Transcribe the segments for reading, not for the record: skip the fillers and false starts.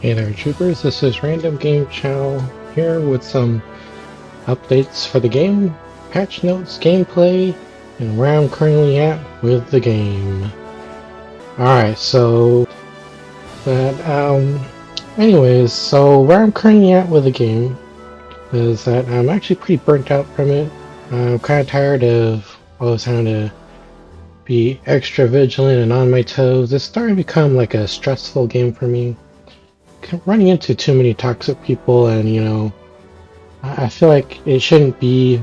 Hey there, troopers. This is Random Game Channel here with some updates for the game, patch notes, gameplay, and where I'm currently at with the game. Alright, so anyways, so where I'm currently at with the game is that I'm actually pretty burnt out from it. I'm kind of tired of always having to be extra vigilant and on my toes. It's starting to become like a stressful game for me. Running into too many toxic people, and I feel like it shouldn't be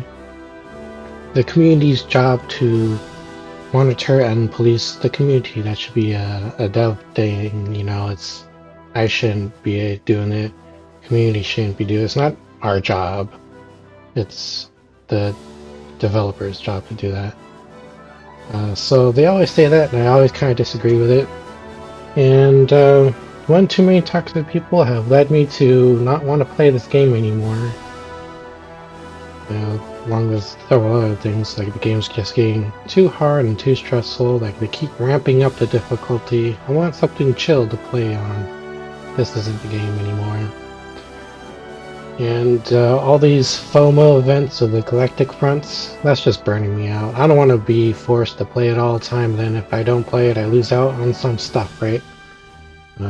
the community's job to monitor and police the community. That should be a dev thing. I shouldn't be doing it. Community shouldn't be doing it. It's not our job. It's the developer's job to do that. So they always say that, and I always kind of disagree with it. And one too many toxic people have led me to not want to play this game anymore. Along with several other things, like the game's just getting too hard and too stressful. Like they keep ramping up the difficulty. I want something chill to play on. This isn't the game anymore. And all these FOMO events of the Galactic Fronts, that's just burning me out. I don't want to be forced to play it all the time. Then if I don't play it, I lose out on some stuff, right?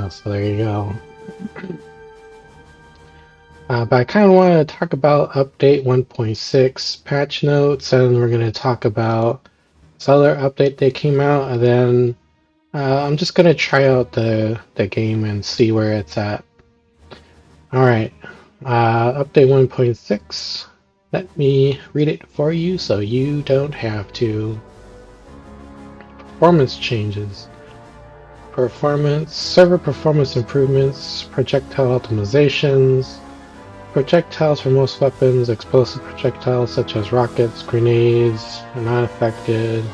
So there you go. But I kind of want to talk about update 1.6 patch notes, and we're going to talk about this other update that came out, and then I'm just going to try out the game and see where it's at. Alright, update 1.6. Let me read it for you so you don't have to. Performance changes. Server performance improvements, projectile optimizations. Projectiles for most weapons, explosive projectiles such as rockets, grenades, are not affected.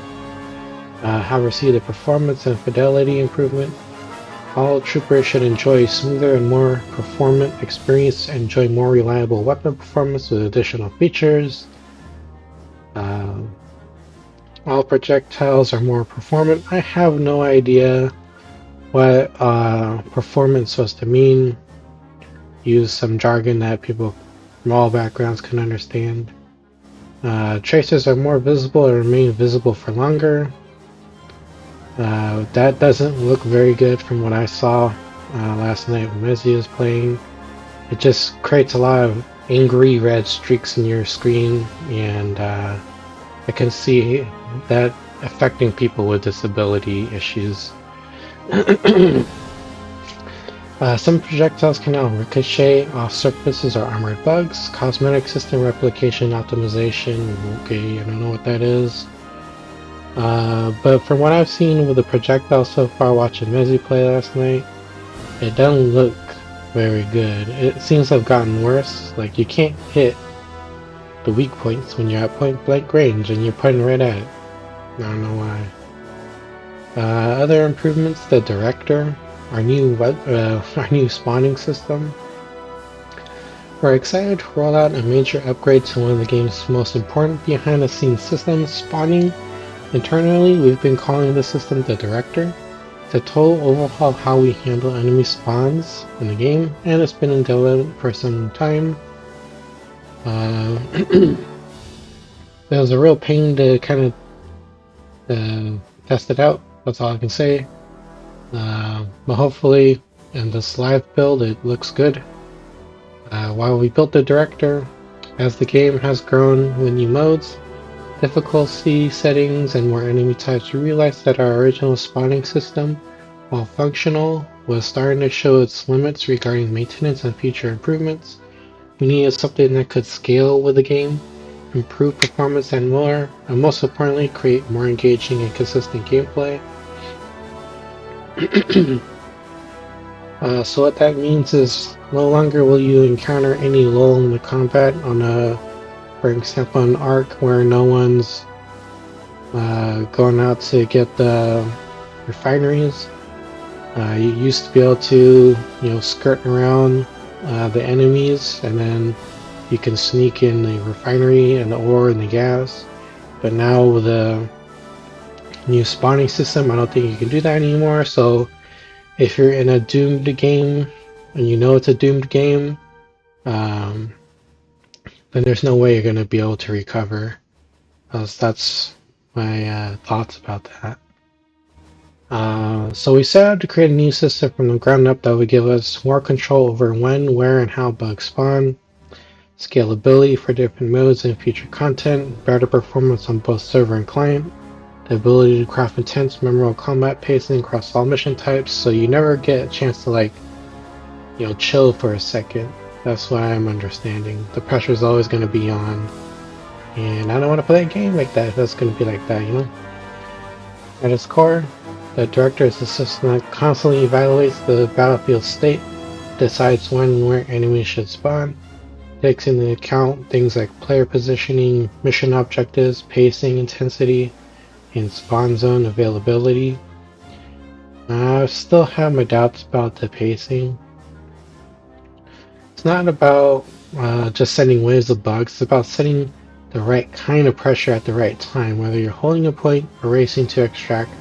Have received a performance and fidelity improvement. All troopers should enjoy smoother and more performant experience and enjoy more reliable weapon performance with additional features. All projectiles are more performant. I have no idea what performance is supposed to mean. Use some jargon that people from all backgrounds can understand. Tracers are more visible and remain visible for longer. That doesn't look very good from what I saw last night when Mezzi was playing. It just creates a lot of angry red streaks in your screen, and I can see that affecting people with disability issues. Some projectiles can now ricochet off surfaces or armored bugs. Cosmetic system replication optimization. Okay, I don't know what that is. But from what I've seen with the projectile so far, watching Mezzi play last night, it doesn't look very good. It seems to have gotten worse. Like, you can't hit the weak points when you're at point blank range and you're pointing right at it. I don't know why. Other improvements, the director. Our new spawning system. We're excited to roll out a major upgrade to one of the game's most important behind-the-scenes systems, spawning. Internally, we've been calling the system the Director. It's a total overhaul of how we handle enemy spawns in the game, and it's been in development for some time. It was a real pain to kind of test it out. That's all I can say. But hopefully in this live build it looks good. While we built the director, as the game has grown with new modes, difficulty settings, and more enemy types, we realized that our original spawning system, while functional, was starting to show its limits regarding maintenance and future improvements. We needed something that could scale with the game, improve performance and more, and most importantly, create more engaging and consistent gameplay. So what that means is no longer will you encounter any lull in the combat on for example, an arc where no one's going out to get the refineries. You used to be able to, skirt around the enemies, and then you can sneak in the refinery and the ore and the gas. But now with the new spawning system, I don't think you can do that anymore. So if you're in a doomed game and you know it's a doomed game, then there's no way you're going to be able to recover. That's my thoughts about that. So we set out to create a new system from the ground up that would give us more control over when, where, and how bugs spawn, scalability for different modes and future content, better performance on both server and client, the ability to craft intense, memorable combat pacing across all mission types, so you never get a chance to, like, you know, chill for a second. That's what I'm understanding. The pressure's always going to be on, and I don't want to play a game like that if that's going to be like that, you know? At its core, the director is a system that constantly evaluates the battlefield state, decides when and where enemies should spawn, takes into account things like player positioning, mission objectives, pacing, intensity, and spawn zone availability. I still have my doubts about the pacing. It's not about just sending waves of bugs, it's about setting the right kind of pressure at the right time, whether you're holding a point or racing to extract.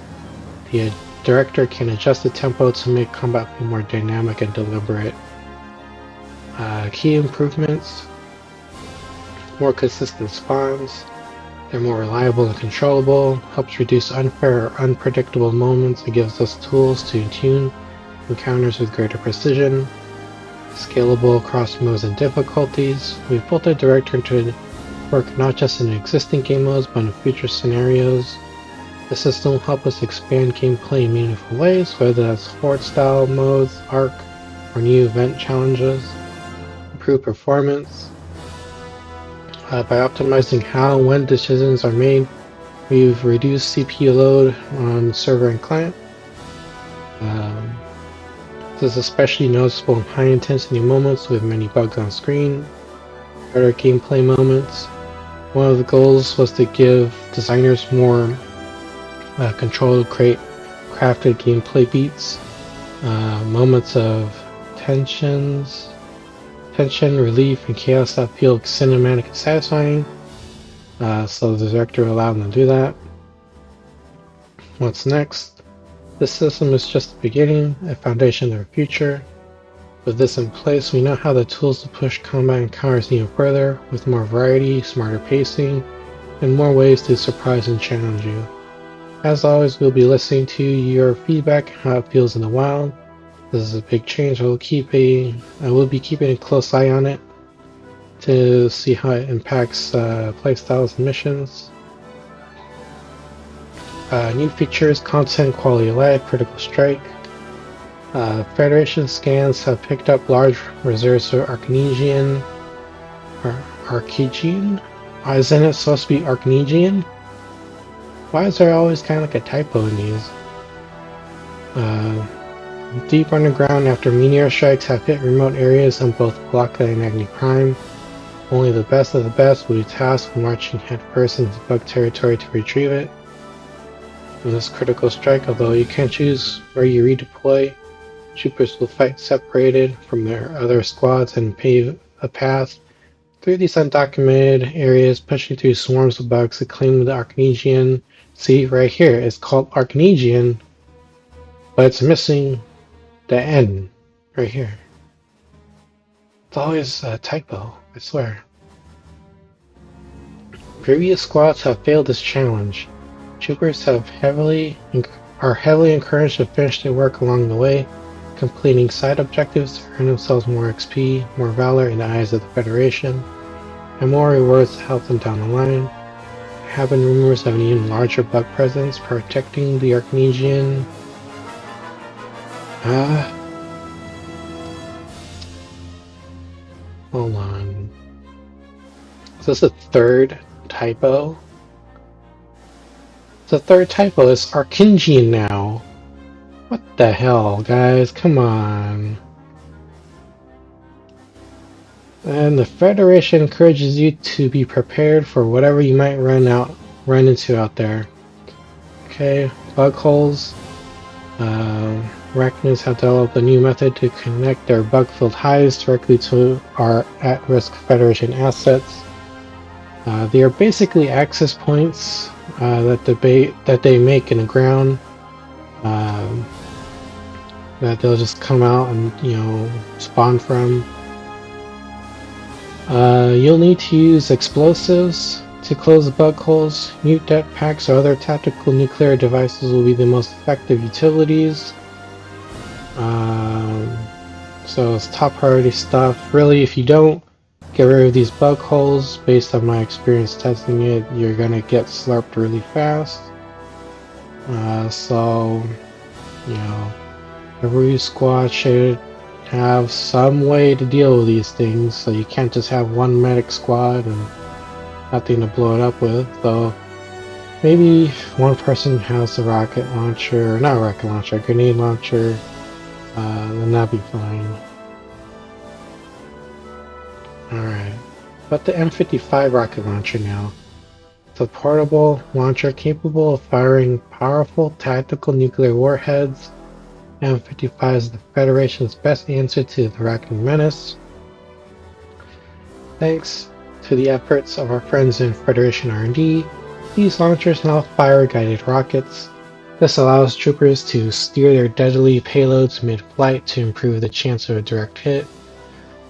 The director can adjust the tempo to make combat be more dynamic and deliberate. Key improvements: more consistent spawns, they're more reliable and controllable, helps reduce unfair or unpredictable moments, and gives us tools to tune encounters with greater precision. Scalable across modes and difficulties. We've built the director to work not just in existing game modes, but in future scenarios. The system will help us expand gameplay in meaningful ways, whether that's horde-style modes, arc, or new event challenges. Improve performance. By optimizing how and when decisions are made, we've reduced CPU load on server and client. This is especially noticeable in high-intensity moments with many bugs on screen. Better gameplay moments. One of the goals was to give designers more control to create crafted gameplay beats. Moments of tension, relief, and chaos that feel cinematic and satisfying. So the director allowed them to do that. What's next? This system is just the beginning, a foundation of the future. With this in place, we now have the tools to push combat encounters even further, with more variety, smarter pacing, and more ways to surprise and challenge you. As always, we'll be listening to your feedback and how it feels in the wild. This is a big change. I will be keeping a close eye on it to see how it impacts playstyles and missions. New features, content, quality of life, critical strike. Federation scans have picked up large reserves of Archnegian. Archegian? Isn't it supposed to be Archnegian? Why is there always kind of like a typo in these? Deep underground after meteor strikes have hit remote areas on both Blockade and Agni Prime. Only the best of the best will be tasked with marching headfirst into bug territory to retrieve it. In this critical strike, although you can't choose where you redeploy, troopers will fight separated from their other squads and pave a path through these undocumented areas, pushing through swarms of bugs to claim the Archnegian. See, right here, it's called Archnegian, but it's missing the N right here. It's always a typo, I swear. Previous squads have failed this challenge. Troopers are heavily encouraged to finish their work along the way, completing side objectives to earn themselves more XP, more valor in the eyes of the Federation, and more rewards to help them down the line. There have been rumors of an even larger bug presence protecting the Archnegian. Hold on. Is this a third typo? The third typo is Archingian now. What the hell, guys? Come on. And the Federation encourages you to be prepared for whatever you might run into out there. Okay, bug holes. Arachnids have developed a new method to connect their bug-filled hives directly to our at-risk Federation assets. They are basically access points that they make in the ground. that they'll just come out and, you know, spawn from. You'll need to use explosives to close the bug holes. Mute jetpacks or other tactical nuclear devices will be the most effective utilities. So it's top priority stuff. Really, if you don't get rid of these bug holes, based on my experience testing it, you're gonna get slurped really fast. So, you know, every squad should have some way to deal with these things, so you can't just have one medic squad and nothing to blow it up with. Though maybe one person has a rocket launcher, not a rocket launcher, a grenade launcher, then that'd be fine. Alright, but the M55 rocket launcher now. It's a portable launcher capable of firing powerful tactical nuclear warheads. M55 is the Federation's best answer to the rocket menace. Thanks to the efforts of our friends in Federation R&D, these launchers now fire guided rockets. This allows troopers to steer their deadly payloads mid-flight to improve the chance of a direct hit.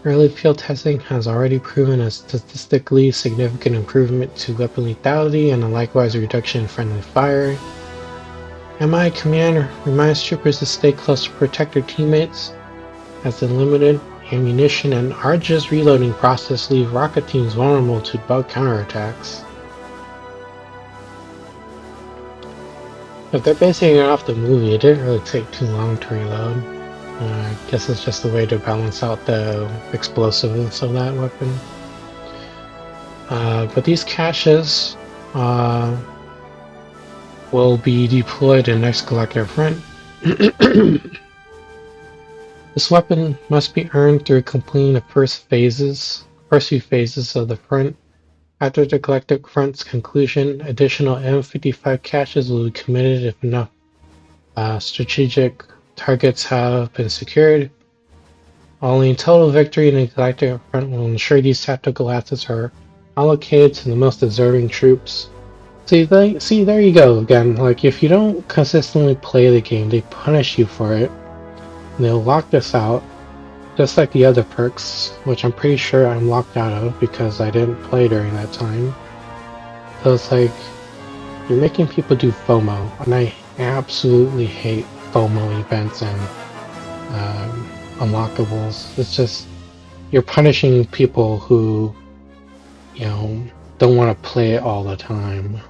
Early field testing has already proven a statistically significant improvement to weapon lethality and a likewise reduction in friendly fire. MI Command reminds troopers to stay close to protect their teammates, as the limited ammunition and arduous reloading process leave rocket teams vulnerable to bug counterattacks. If they're basing it off the movie, it didn't really take too long to reload. I guess it's just a way to balance out the explosiveness of that weapon. But these caches will be deployed in next collector front. This weapon must be earned through completing the first few phases of the front. After the galactic front's conclusion, additional M55 caches will be committed if enough strategic targets have been secured. Only total victory in the galactic front will ensure these tactical assets are allocated to the most deserving troops. See, there you go again. Like, if you don't consistently play the game, they punish you for it. And they'll lock this out, just like the other perks, which I'm pretty sure I'm locked out of because I didn't play during that time. So it's like, you're making people do FOMO, and I absolutely hate FOMO events and unlockables. It's just, you're punishing people who, you know, don't want to play it all the time.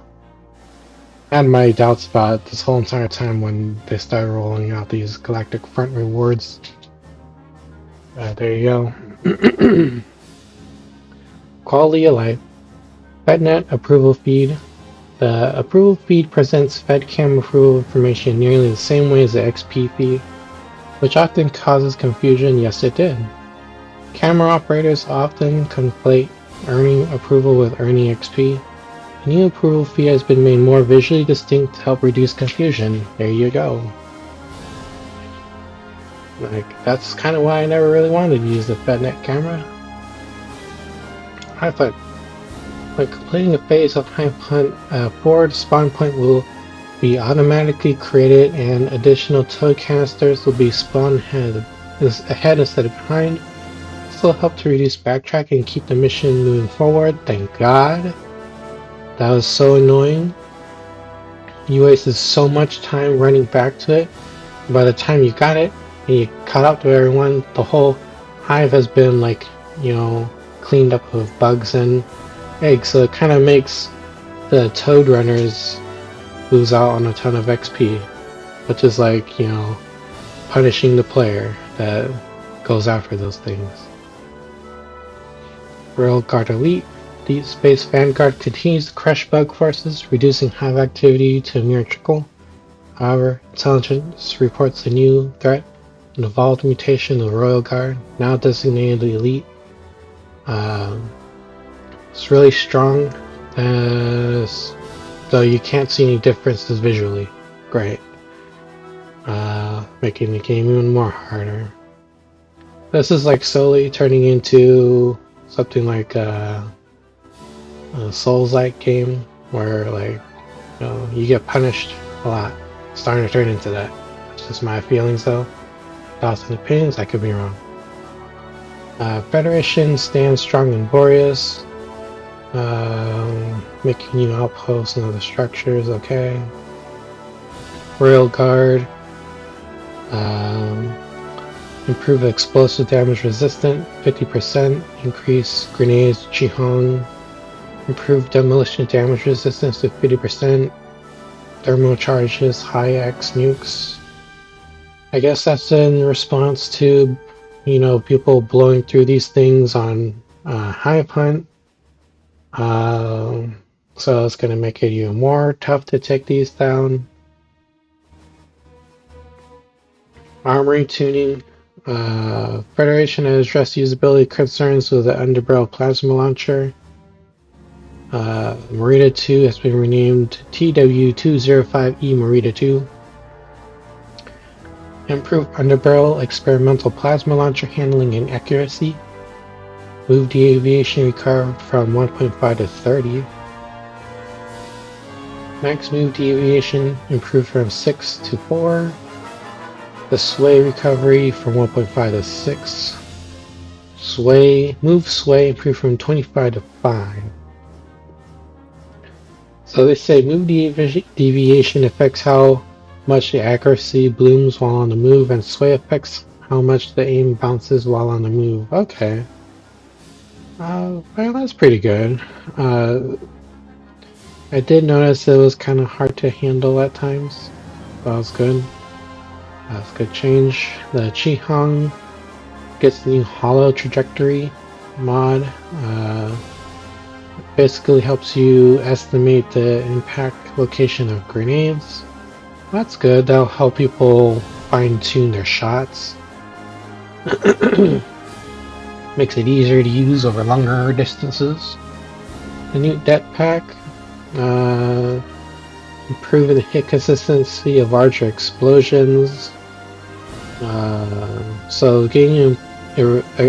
I had my doubts about it this whole entire time when they started rolling out these Galactic Front rewards. There you go. Quality of life. FedNet approval feed. The approval feed presents FedCam approval information nearly the same way as the XP feed, which often causes confusion. Yes, it did. Camera operators often conflate earning approval with earning XP. A new approval feed has been made more visually distinct to help reduce confusion. There you go. Like, that's kind of why I never really wanted to use the FedNet camera. I thought, when completing a phase of high hunt, a forward spawn point will be automatically created and additional tow canisters will be spawned ahead instead of behind. This will help to reduce backtracking and keep the mission moving forward. Thank God. That was so annoying. You wasted so much time running back to it. By the time you got it and you caught up to everyone, the whole hive has been, like, you know, cleaned up with bugs and eggs. So it kind of makes the toad runners lose out on a ton of XP, which is like, you know, punishing the player that goes after those things. Royal Guard Elite. Deep Space Vanguard continues to crush bug forces, reducing hive activity to a mere trickle. However, intelligence reports a new threat, an evolved mutation of the Royal Guard, now designated the Elite. It's really strong, though you can't see any differences visually. Great. Making the game even more harder. This is like slowly turning into something like a Souls-like game where, like, you know, you get punished a lot. It's starting to turn into that. That's just my feelings though. Thoughts and opinions, I could be wrong. Federation stands strong and glorious. Making new outposts and other structures, okay. Royal Guard. Improve explosive damage resistant, 50%. Increase grenades, Chihong. Improve demolition damage resistance to 50%. Thermal charges, high X nukes. I guess that's in response to, people blowing through these things on Hive Hunt. So it's going to make it even more tough to take these down. Armory tuning. Federation has addressed usability concerns with the Underbarrel Plasma Launcher. Marita 2 has been renamed TW205E Marita 2. Improved Underbarrel Experimental Plasma Launcher handling and accuracy. Move deviation recovered from 1.5 to 30. Max move deviation improved from 6 to 4. The sway recovery from 1.5 to 6. Move sway improved from 25 to 5. So they say move deviation affects how much the accuracy blooms while on the move, and sway affects how much the aim bounces while on the move. Okay. Well, that's pretty good. I did notice it was kind of hard to handle at times. That was good. That's a good change. The Chihong gets the new hollow trajectory mod. Basically helps you estimate the impact location of grenades. That's good. That'll help people fine-tune their shots. Makes it easier to use over longer distances. The new det pack. Improving the hit consistency of larger explosions. So getting an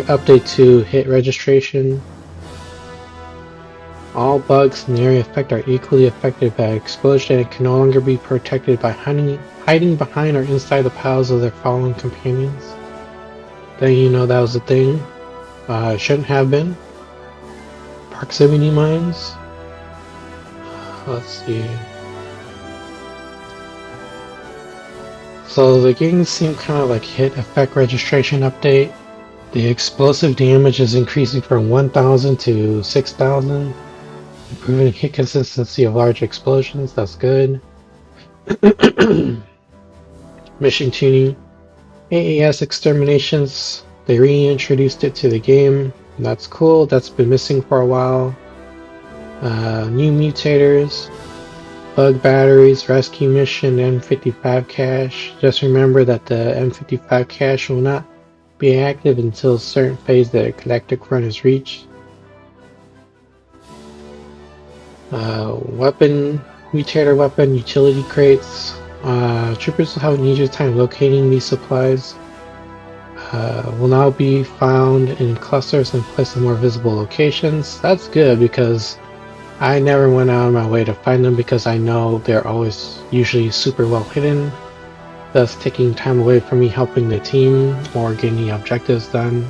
update to hit registration. All bugs in the area effect are equally affected by explosion and can no longer be protected by hiding behind or inside the piles of their fallen companions. Then you know that was a thing. It shouldn't have been. Proximity mines. Let's see. So the games seem kind of like hit effect registration update. The explosive damage is increasing from 1,000 to 6,000. Improving hit consistency of large explosions, that's good. Mission tuning. AAS Exterminations, they reintroduced it to the game. That's cool, that's been missing for a while. New mutators. Bug batteries, rescue mission, M55 cache. Just remember that the M55 cache will not be active until a certain phase the galactic run is reached. Mutator weapon utility crates. Troopers will have an easier time locating these supplies. Will now be found in clusters and placed in more visible locations. That's good because I never went out of my way to find them because I know they're always usually super well hidden, thus taking time away from me helping the team or getting the objectives done.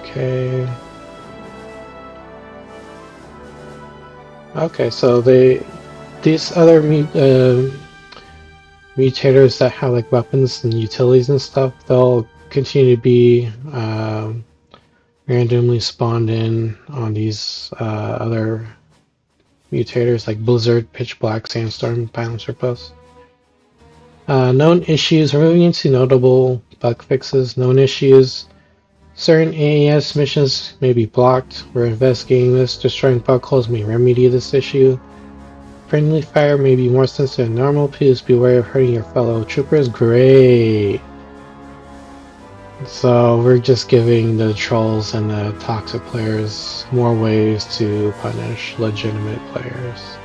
Okay. Okay, so these other mutators that have like weapons and utilities and stuff, they'll continue to be randomly spawned in on these other mutators like Blizzard, Pitch Black, Sandstorm, Violent Surplus. Known issues. We're moving into notable bug fixes. Known issues. Certain AAS missions may be blocked. We're investigating this. Destroying bug holes may remedy this issue. Friendly fire may be more sensitive than normal. Please be aware of hurting your fellow troopers. Great! So we're just giving the trolls and the toxic players more ways to punish legitimate players.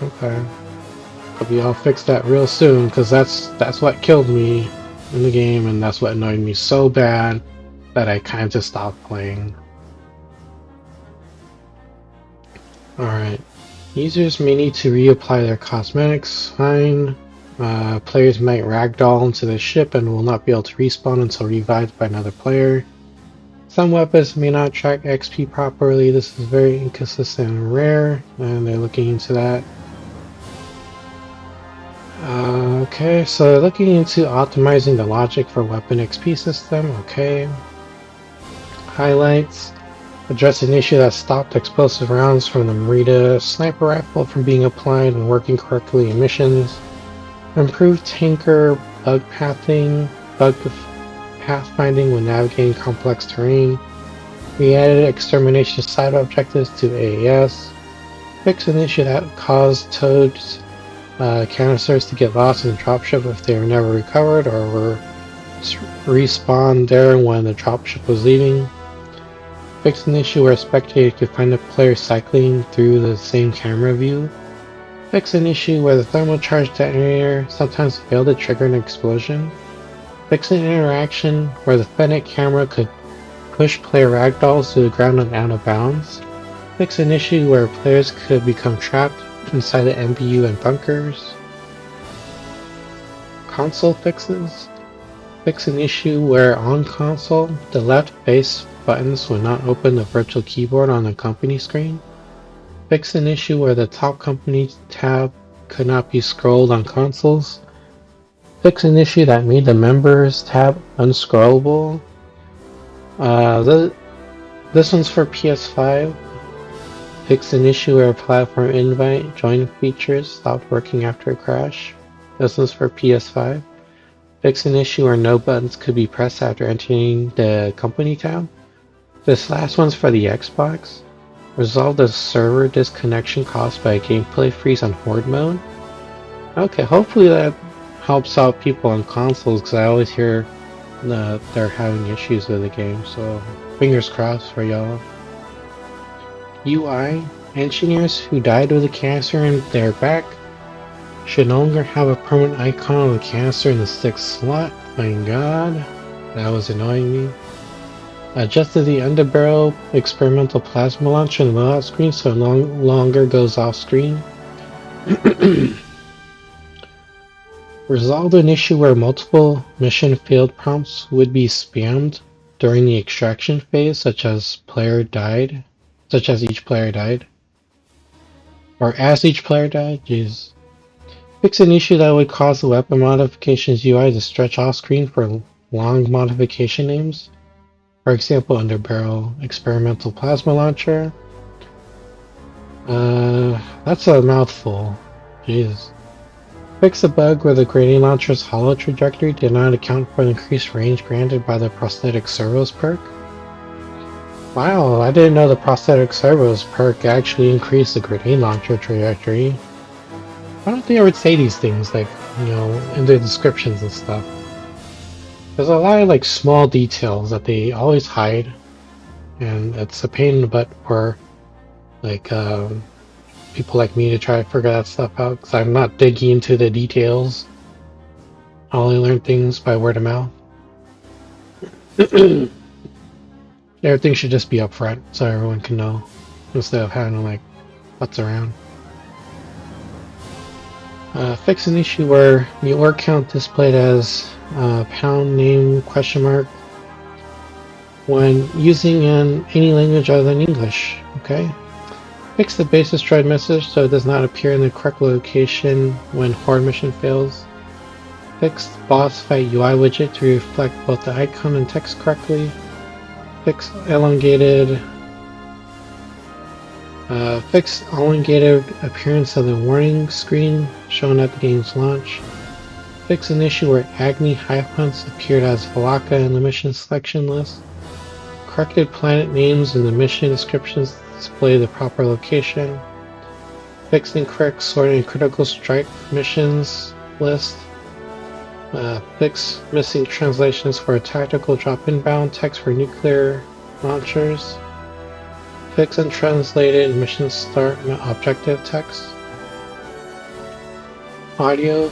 Okay. Hope we all fix that real soon, because that's what killed me in the game, and that's what annoyed me so bad that I kind of just stopped playing. Alright. Users may need to reapply their cosmetics. Fine. Players might ragdoll into the ship and will not be able to respawn until revived by another player. Some weapons may not track XP properly. This is very inconsistent and rare, and they're looking into that. Okay, so looking into optimizing the logic for weapon XP system. Okay. Highlights. Address an issue that stopped explosive rounds from the Merida sniper rifle from being applied and working correctly in missions. Improved tanker bug pathfinding when navigating complex terrain. We added extermination side objectives to AAS. Fixed an issue that caused Toad's canisters to get lost in the dropship if they were never recovered or were respawned there when the dropship was leaving. Fixed an issue where a spectator could find a player cycling through the same camera view. Fix an issue where the thermal charge detonator sometimes failed to trigger an explosion. Fix an interaction where the Fennec camera could push player ragdolls to the ground and out of bounds. Fix an issue where players could become trapped inside the MBU and bunkers. Console fixes. Fix an issue where on console, the left base buttons would not open the virtual keyboard on the company screen. Fix an issue where the top company tab could not be scrolled on consoles. Fix an issue that made the members tab unscrollable. This one's for PS5. Fix an issue where platform invite join features stopped working after a crash. This one's for PS5. Fix an issue where no buttons could be pressed after entering the company tab. This last one's for the Xbox. Resolve the server disconnection caused by a gameplay freeze on Horde mode. Okay, hopefully that helps out people on consoles because I always hear that they're having issues with the game, so fingers crossed for y'all. UI engineers who died with a cancer in their back should no longer have a permanent icon of the cancer in the 6th slot. My god, that was annoying me. Adjusted the underbarrel experimental plasma launcher in the loadout screen so it no longer goes off screen. Resolved an issue where multiple mission field prompts would be spammed during the extraction phase, such as each player died. Or as each player died, jeez. Fix an issue that would cause the weapon modifications UI to stretch off screen for long modification names. For example, underbarrel experimental plasma launcher. That's a mouthful. Jeez. Fix a bug where the grenade launcher's hollow trajectory did not account for the increased range granted by the prosthetic servos perk. Wow, I didn't know the prosthetic servos perk actually increased the grenade launcher trajectory. Why don't they ever say these things, like, you know, in their descriptions and stuff? There's a lot of like small details that they always hide, and it's a pain in the butt for like people like me to try to figure that stuff out because I'm not digging into the details. I only learn things by word of mouth. Everything should just be upfront so everyone can know instead of having to like putz around. Fix an issue where the org count displayed as pound name question mark when using in any language other than English. Okay. Fix the base destroyed message so it does not appear in the correct location when Horde mission fails. Fix boss fight UI widget to reflect both the icon and text correctly. Fix elongated appearance of the warning screen shown at the game's launch. Fix an issue where Agni hive hunts appeared as Valaka in the mission selection list. Corrected planet names in the mission descriptions to display the proper location. Fix incorrect sorting and critical strike missions list. Fix missing translations for a tactical drop inbound text for nuclear launchers. Fix untranslated mission start objective text. Audio.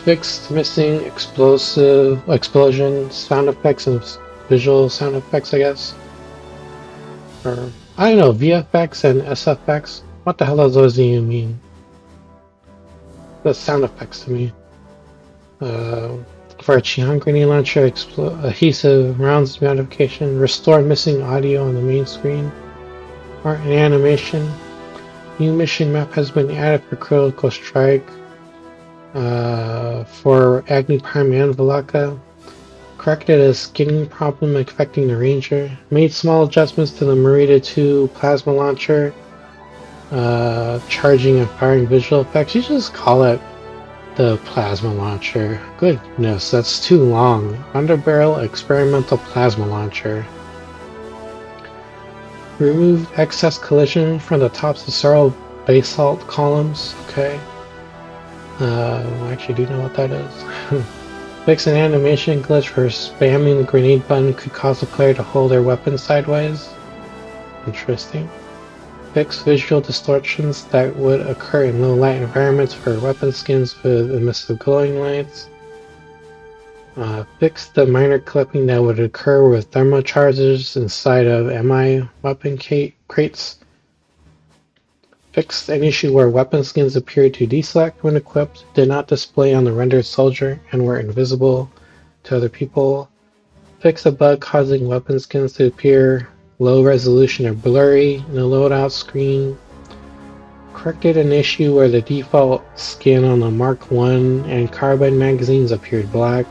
Fixed missing explosion sound effects and visual sound effects, I guess. Or, I don't know, VFX and SFX. What the hell does those even mean? The sound effects to me. For a Qian grenade launcher, adhesive rounds modification, restore missing audio on the main screen. Art and animation. New mission map has been added for Critical Strike. For Agni Prime and Valaka. Corrected a skinning problem affecting the Ranger. Made small adjustments to the Marita 2 plasma launcher. Charging and firing visual effects. You just call it the plasma launcher. Goodness, that's too long. Underbarrel experimental plasma launcher. Remove excess collision from the tops of several basalt columns. Okay. I actually do know what that is. Fix an animation glitch where spamming the grenade button could cause the player to hold their weapon sideways. Interesting. Fix visual distortions that would occur in low light environments for weapon skins with emissive glowing lights. Fix the minor clipping that would occur with thermochargers inside of MI weapon crates. Fix an issue where weapon skins appeared to deselect when equipped, did not display on the rendered soldier, and were invisible to other people. Fix a bug causing weapon skins to appear low resolution or blurry in the loadout screen. Corrected an issue where the default skin on the Mark I and carbine magazines appeared black.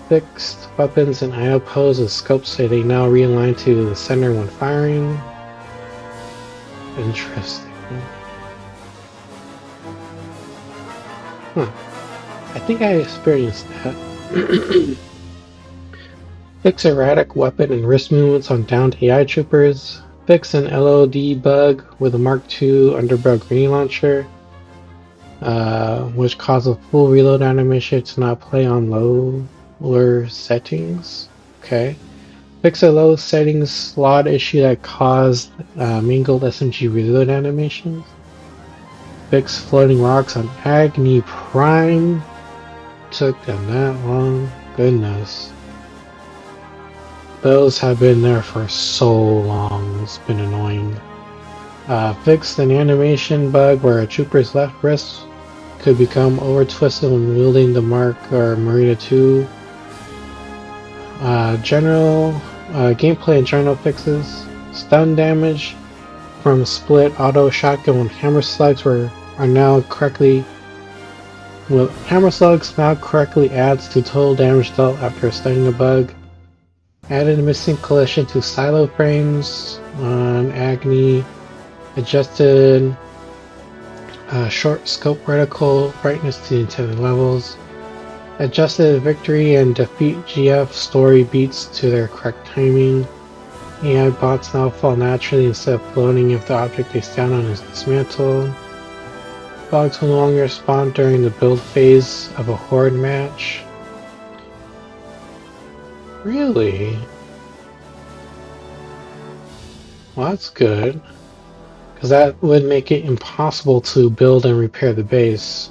Fixed weapons and idle pose with scopes so they now realign to the center when firing. Interesting. Huh. I think I experienced that. Fix erratic weapon and wrist movements on downed AI troopers. Fix an LOD bug with a Mark II underbarrel grenade launcher, which caused a full reload animation to not play on lower settings. Okay. Fix a low settings slot issue that caused mingled SMG reload animations. Fix floating rocks on Agni Prime. Took them that long. Goodness. Those have been there for so long, it's been annoying. Fixed an animation bug where a trooper's left wrist could become over-twisted when wielding the Mark or Marita 2. General gameplay and general fixes. Stun damage from split auto shotgun when hammer slugs are now correctly. Well, hammer slugs now correctly adds to total damage dealt after stunning a bug. Added missing collision to silo frames on Agni. Adjusted short scope reticle brightness to intended levels. Adjusted victory and defeat GF story beats to their correct timing. AI bots now fall naturally instead of floating if the object they stand on is dismantled. Bugs will no longer spawn during the build phase of a horde match. Really? Well, that's good. Because that would make it impossible to build and repair the base.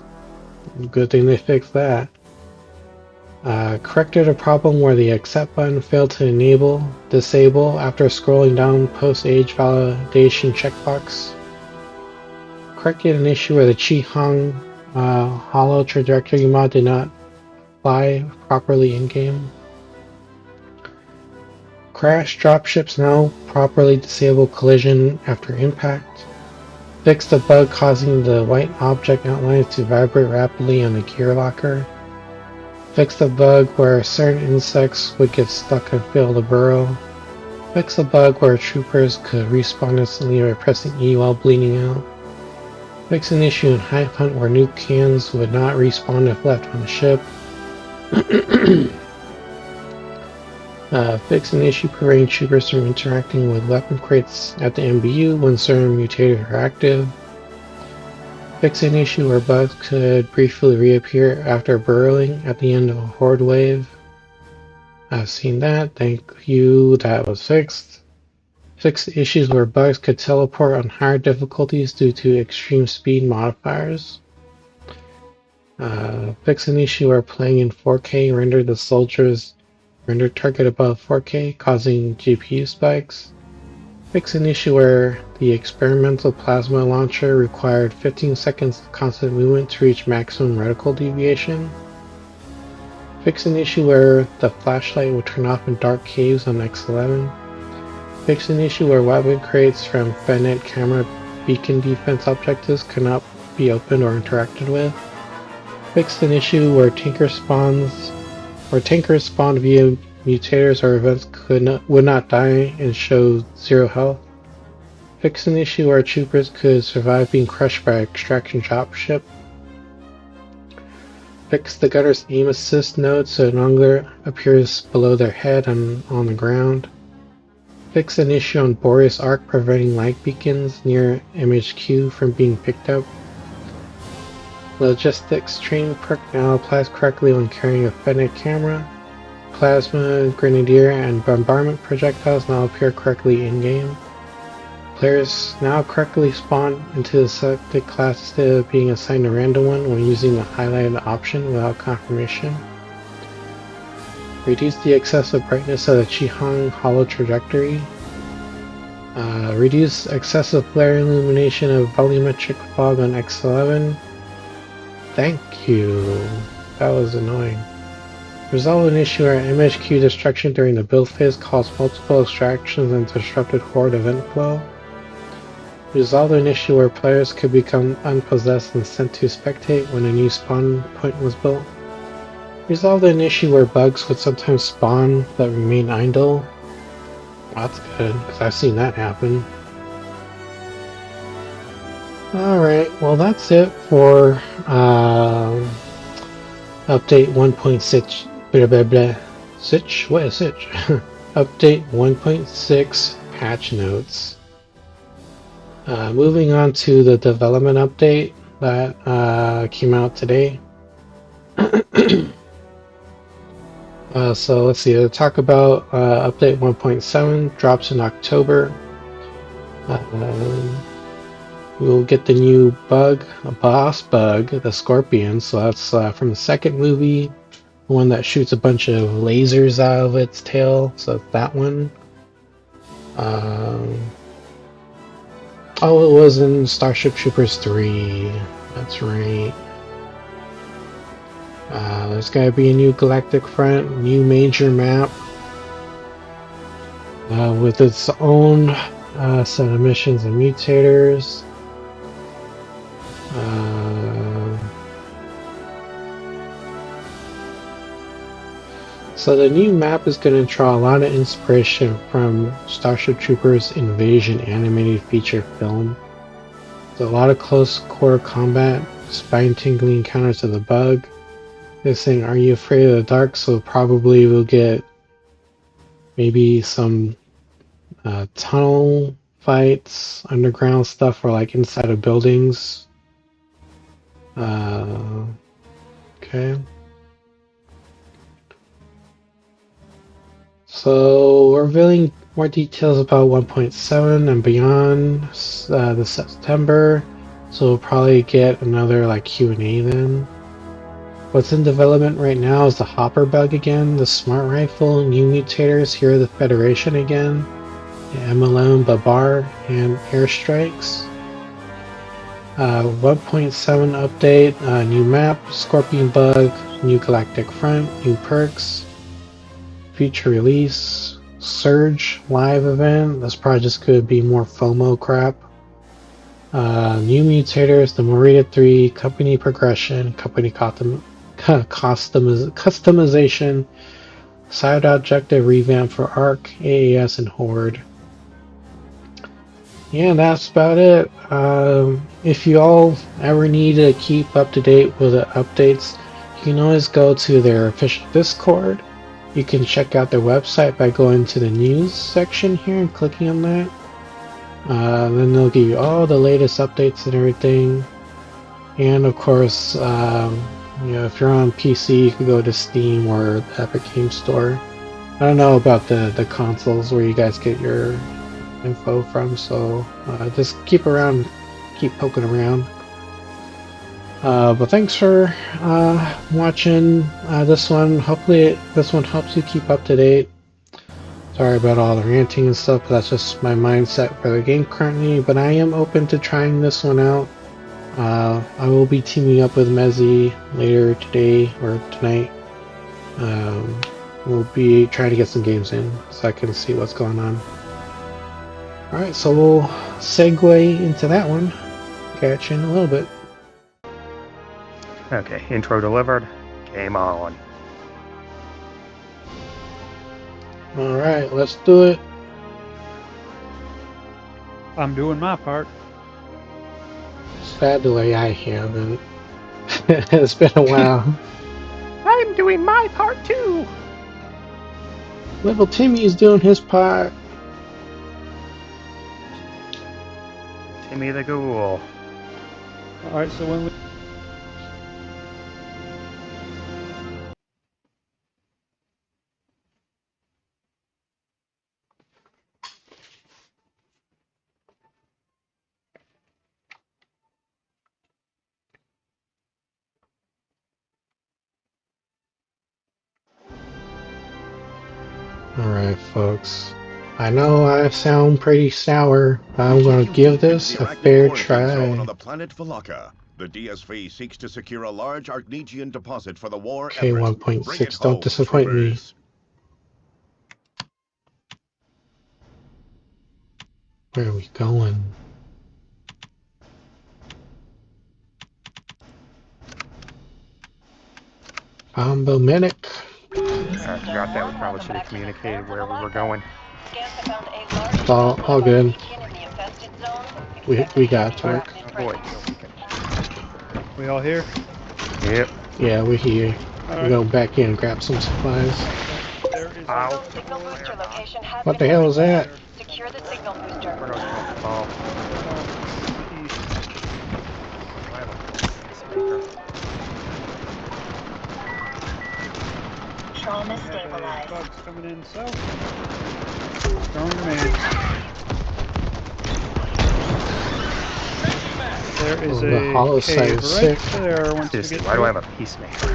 Good thing they fixed that. Corrected a problem where the accept button failed to disable after scrolling down post-age validation checkbox. Corrected an issue where the Chi-Hung hollow trajectory mod did not fly properly in-game. Crash dropships now properly disable collision after impact. Fixed a bug causing the white object outlines to vibrate rapidly on the gear locker. Fixed a bug where certain insects would get stuck and fail to burrow. Fixed a bug where troopers could respawn instantly by pressing E while bleeding out. Fixed an issue in Hive Hunt where nuke cans would not respawn if left on the ship. Fix an issue preventing troopers from interacting with weapon crates at the MBU when certain mutators are active. Fix an issue where bugs could briefly reappear after burrowing at the end of a horde wave. I've seen that, thank you, that was fixed. Fix issues where bugs could teleport on higher difficulties due to extreme speed modifiers. Fix an issue where playing in 4K rendered the soldiers render target above 4K, causing GPU spikes. Fix an issue where the experimental plasma launcher required 15 seconds of constant movement to reach maximum reticle deviation. Fix an issue where the flashlight will turn off in dark caves on X11. Fix an issue where weapon crates from Fennet camera beacon defense objectives cannot be opened or interacted with. Fix an issue where tankers spawned via mutators or events would not die and show 0 health. Fix an issue where troopers could survive being crushed by extraction dropship. Fix the gunner's aim assist node so it no longer appears below their head and on the ground. Fix an issue on Boreas Arc preventing light beacons near MHQ from being picked up. Logistics training perk now applies correctly when carrying a Fennec camera. Plasma, Grenadier, and Bombardment projectiles now appear correctly in-game. Players now correctly spawn into the selected class instead of being assigned a random one when using the highlighted option without confirmation. Reduce the excessive brightness of the Chihang Hollow trajectory. Reduce excessive flare illumination of volumetric fog on X11. Thank you. That was annoying. Resolve an issue where MHQ destruction during the build phase caused multiple extractions and disrupted horde event flow. Resolve an issue where players could become unpossessed and sent to spectate when a new spawn point was built. Resolve an issue where bugs would sometimes spawn but remain idle. That's good, because I've seen that happen. Alright, well that's it for update 1.6. What is it? Update 1.6 patch notes. Moving on to the development update that came out today. So let's see, I'll talk about update 1.7 drops in October. We'll get the new bug, a boss bug, the Scorpion. So that's from the second movie, the one that shoots a bunch of lasers out of its tail. So that one. Oh, it was in Starship Troopers 3. That's right. There's gotta be a new Galactic Front, new major map with its own set of missions and mutators. So the new map is going to draw a lot of inspiration from Starship Troopers Invasion animated feature film. So a lot of close quarter combat, spine-tingling encounters of the bug. They're saying, "Are you afraid of the dark?" So probably we'll get maybe some tunnel fights, underground stuff, or like inside of buildings. Okay. So we're revealing more details about 1.7 and beyond this September. So we'll probably get another like Q&A then. What's in development right now is the Hopper bug again, the Smart Rifle, new mutators, here are the Federation again, the MLM Babar, and airstrikes. 1.7 update, new map, Scorpion bug, new Galactic Front, new perks, future release, Surge live event, this probably just could be more FOMO crap. New mutators, the Morita 3, company progression, company customization, side objective revamp for ARC, AAS, and Horde. Yeah, that's about it. If you all ever need to keep up to date with the updates, you can always go to their official Discord. You can check out their website by going to the news section here and clicking on that. Then they'll give you all the latest updates and everything. And of course, you know, if you're on PC, you can go to Steam or the Epic Game Store. I don't know about the consoles where you guys get your info from, so just keep poking around. But thanks for watching this one. Hopefully this one helps you keep up to date. Sorry about all the ranting and stuff, but that's just my mindset for the game currently. But I am open to trying this one out. I will be teaming up with Mezzy later today or tonight. We'll be trying to get some games in so I can see what's going on. Alright, so we'll segue into that one. Catch you in a little bit. Okay, intro delivered. Game on. Alright, let's do it. I'm doing my part. Sadly, I haven't. It's been a while. I'm doing my part too! Little Timmy's doing his part. Timmy the Ghoul. Alright, so when we... Alright, folks. I know I sound pretty sour, but I'm going to give this a fair try. On the planet Valaka. The DSV seeks to secure a large Arcnegian deposit for the war Okay, effort. 1.6, don't disappoint me. Where are we going? Combo Medic. I forgot that we probably should have communicated where we were going. It's all good. We got to it. Oh boy. We all here? Yep. Yeah, we're here. All We're right. going back in and grab some supplies. There is Ow. Signal booster location has What been the hell is identified. that? Secure the signal booster. Where do I smoke the ball? I have a speaker. Trauma Yeah, bugs coming in south. Throwing grenades. There is the hollow a side cave is right sick. there. Once we Seriously, get why do I to have a peacemaker?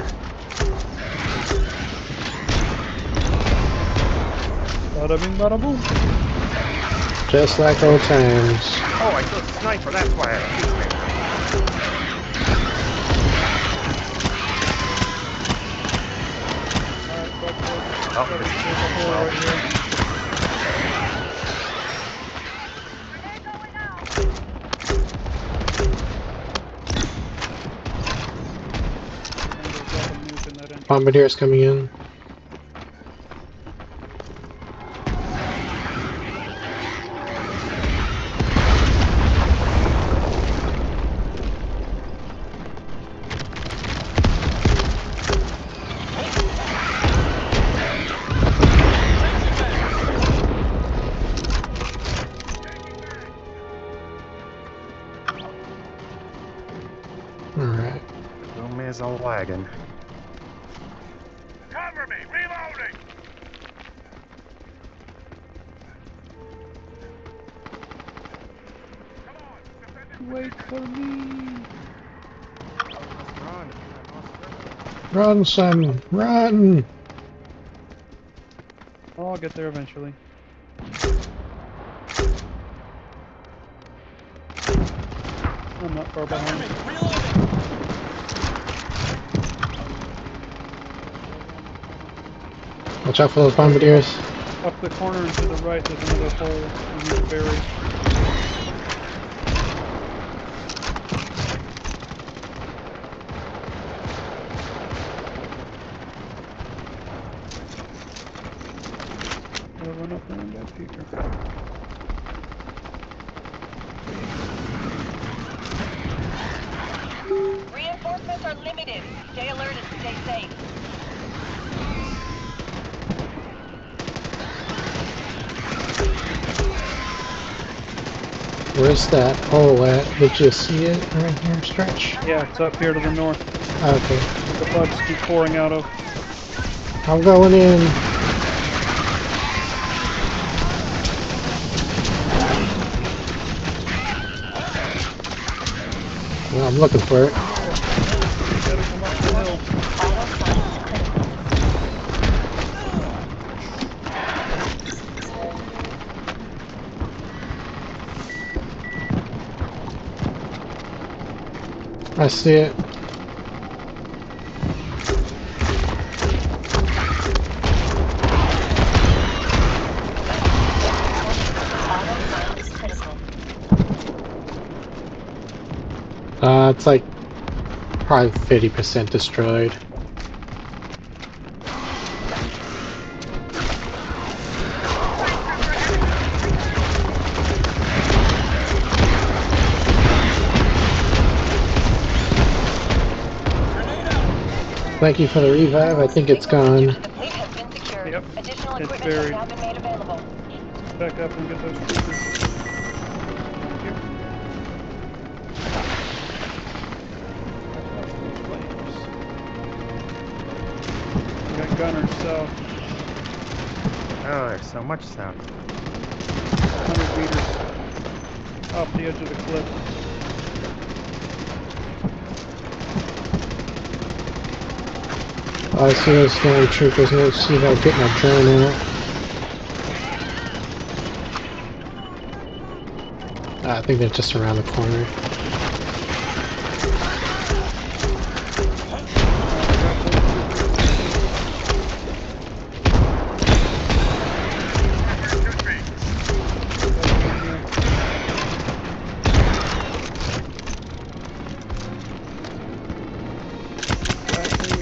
Bada bing, bada boom. Just like old times. Oh, I killed a sniper, that's why I have a peacemaker. Alright, Oh, this there's a hole right here. Bombardier's coming in. Alright. Boom is a wagon. Cover me! Reloading! Wait for me. Run, son! Run! Oh, I'll get there eventually. I'm not far behind. Watch out for those bombardiers. Up the corner and to the right, there's another hole we need to bury. I'll run up around that here. Reinforcements are limited. Stay alert and stay safe. Where's that hole at? Did you see it right here, Stretch? Yeah, it's up here to the north. Okay. The bugs keep pouring out of. I'm going in. Well, I'm looking for it. You gotta come up the hill. Vital signs critical. I see it. It's like probably 50% destroyed. Thank you for the revive. I think it's gone. The fleet has been secured. Yep. Additional It's equipment has buried. now been made available. Let's back up and get those troopers. Thank you. Back off those flames. We got gunners south. Oh, there's so much stuff. 100 meters off the edge of the cliff. I see those stormtroopers. Let's see if I get my drone out. I think they're just around the corner.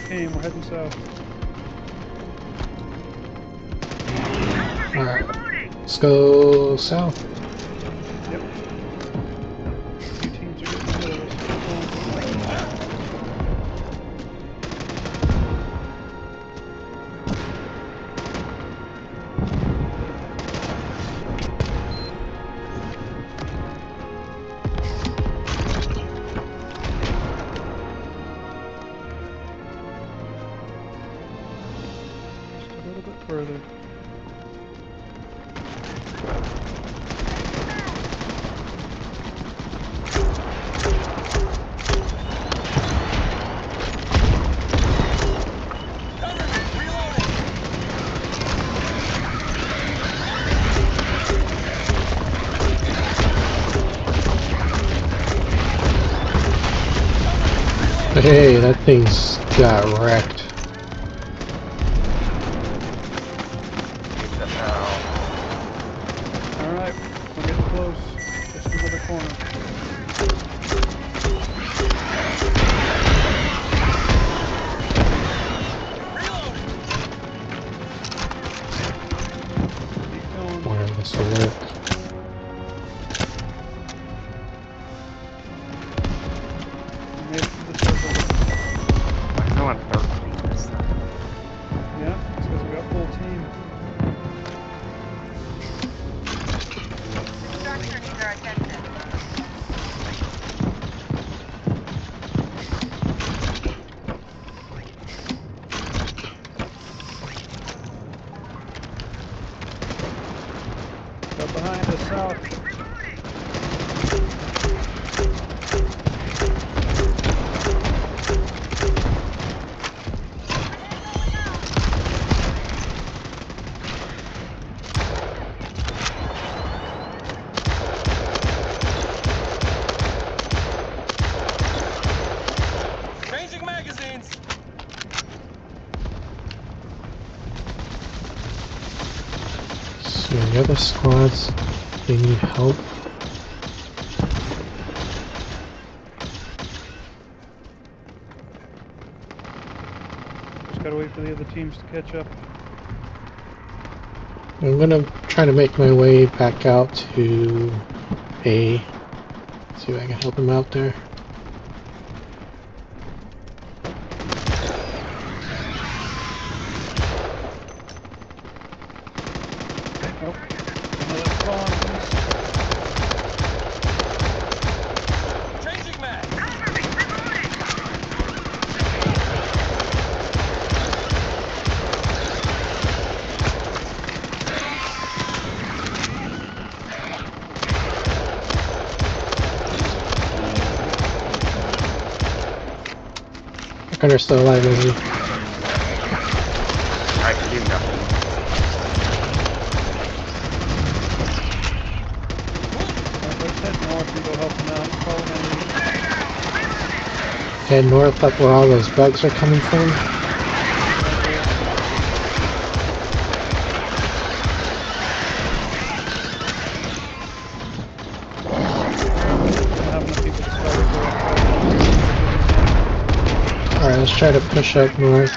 We're heading south. Alright, let's go south. Yep. Two teams are getting ahead of us. Just a little bit further. Hey, that thing's got wrecked. Alright, we're getting close. Just another corner. Keep going. Whatever this will work. We made it to the circle. I want 13 this time. Yeah, it's because we got full team. Structure needs our attention. Got behind us south. Changing magazines. So the other squads, they need help. Just gotta wait for the other teams to catch up. I'm gonna try to make my way back out to A. See if I can help him out there. Oh, another spawn. Changing mag. Gunner's still alive, isn't he? I can do nothing. Let's head north and go help them out. Follow my lead. Head north up where all those bugs are coming from. Don't have enough people to start it. try to push up north.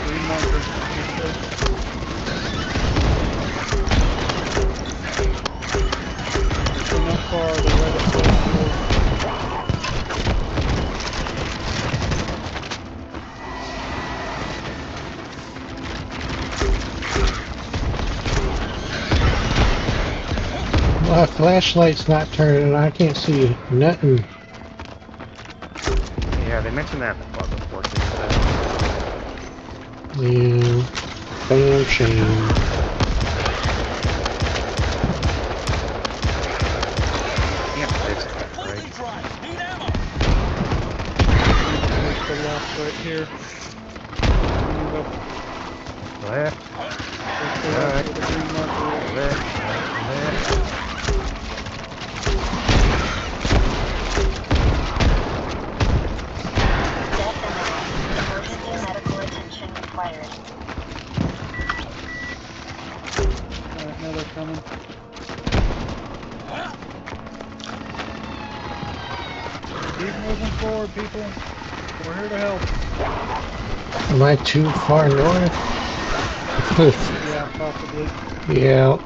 Green marker. They're not far, they're right up close to us. My flashlight's not turning, I can't see nothing. Yeah, they mentioned that in the plug report. Yeah, damn shame. Can't fix that, Completely right? dry. Need ammo. There's the lock right here. Move up. Left, There's the lock where the green marker is. left, left. Emergency medical attention required. Alright, now they're coming. Keep moving forward, people. We're here to help. Am I too far north? Yeah, possibly. Yeah.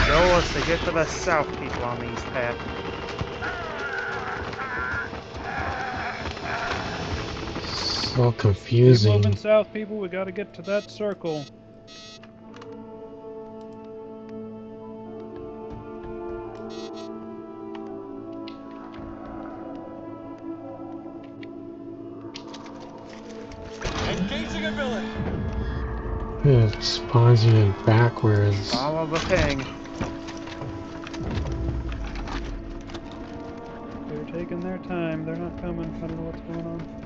Show us to get to the south, people on these paths. So Keep confusing. moving south, people. We gotta get to that circle. Engaging a villain. It spawns you backwards. Follow the ping. They're taking their time. They're not coming. I don't know what's going on.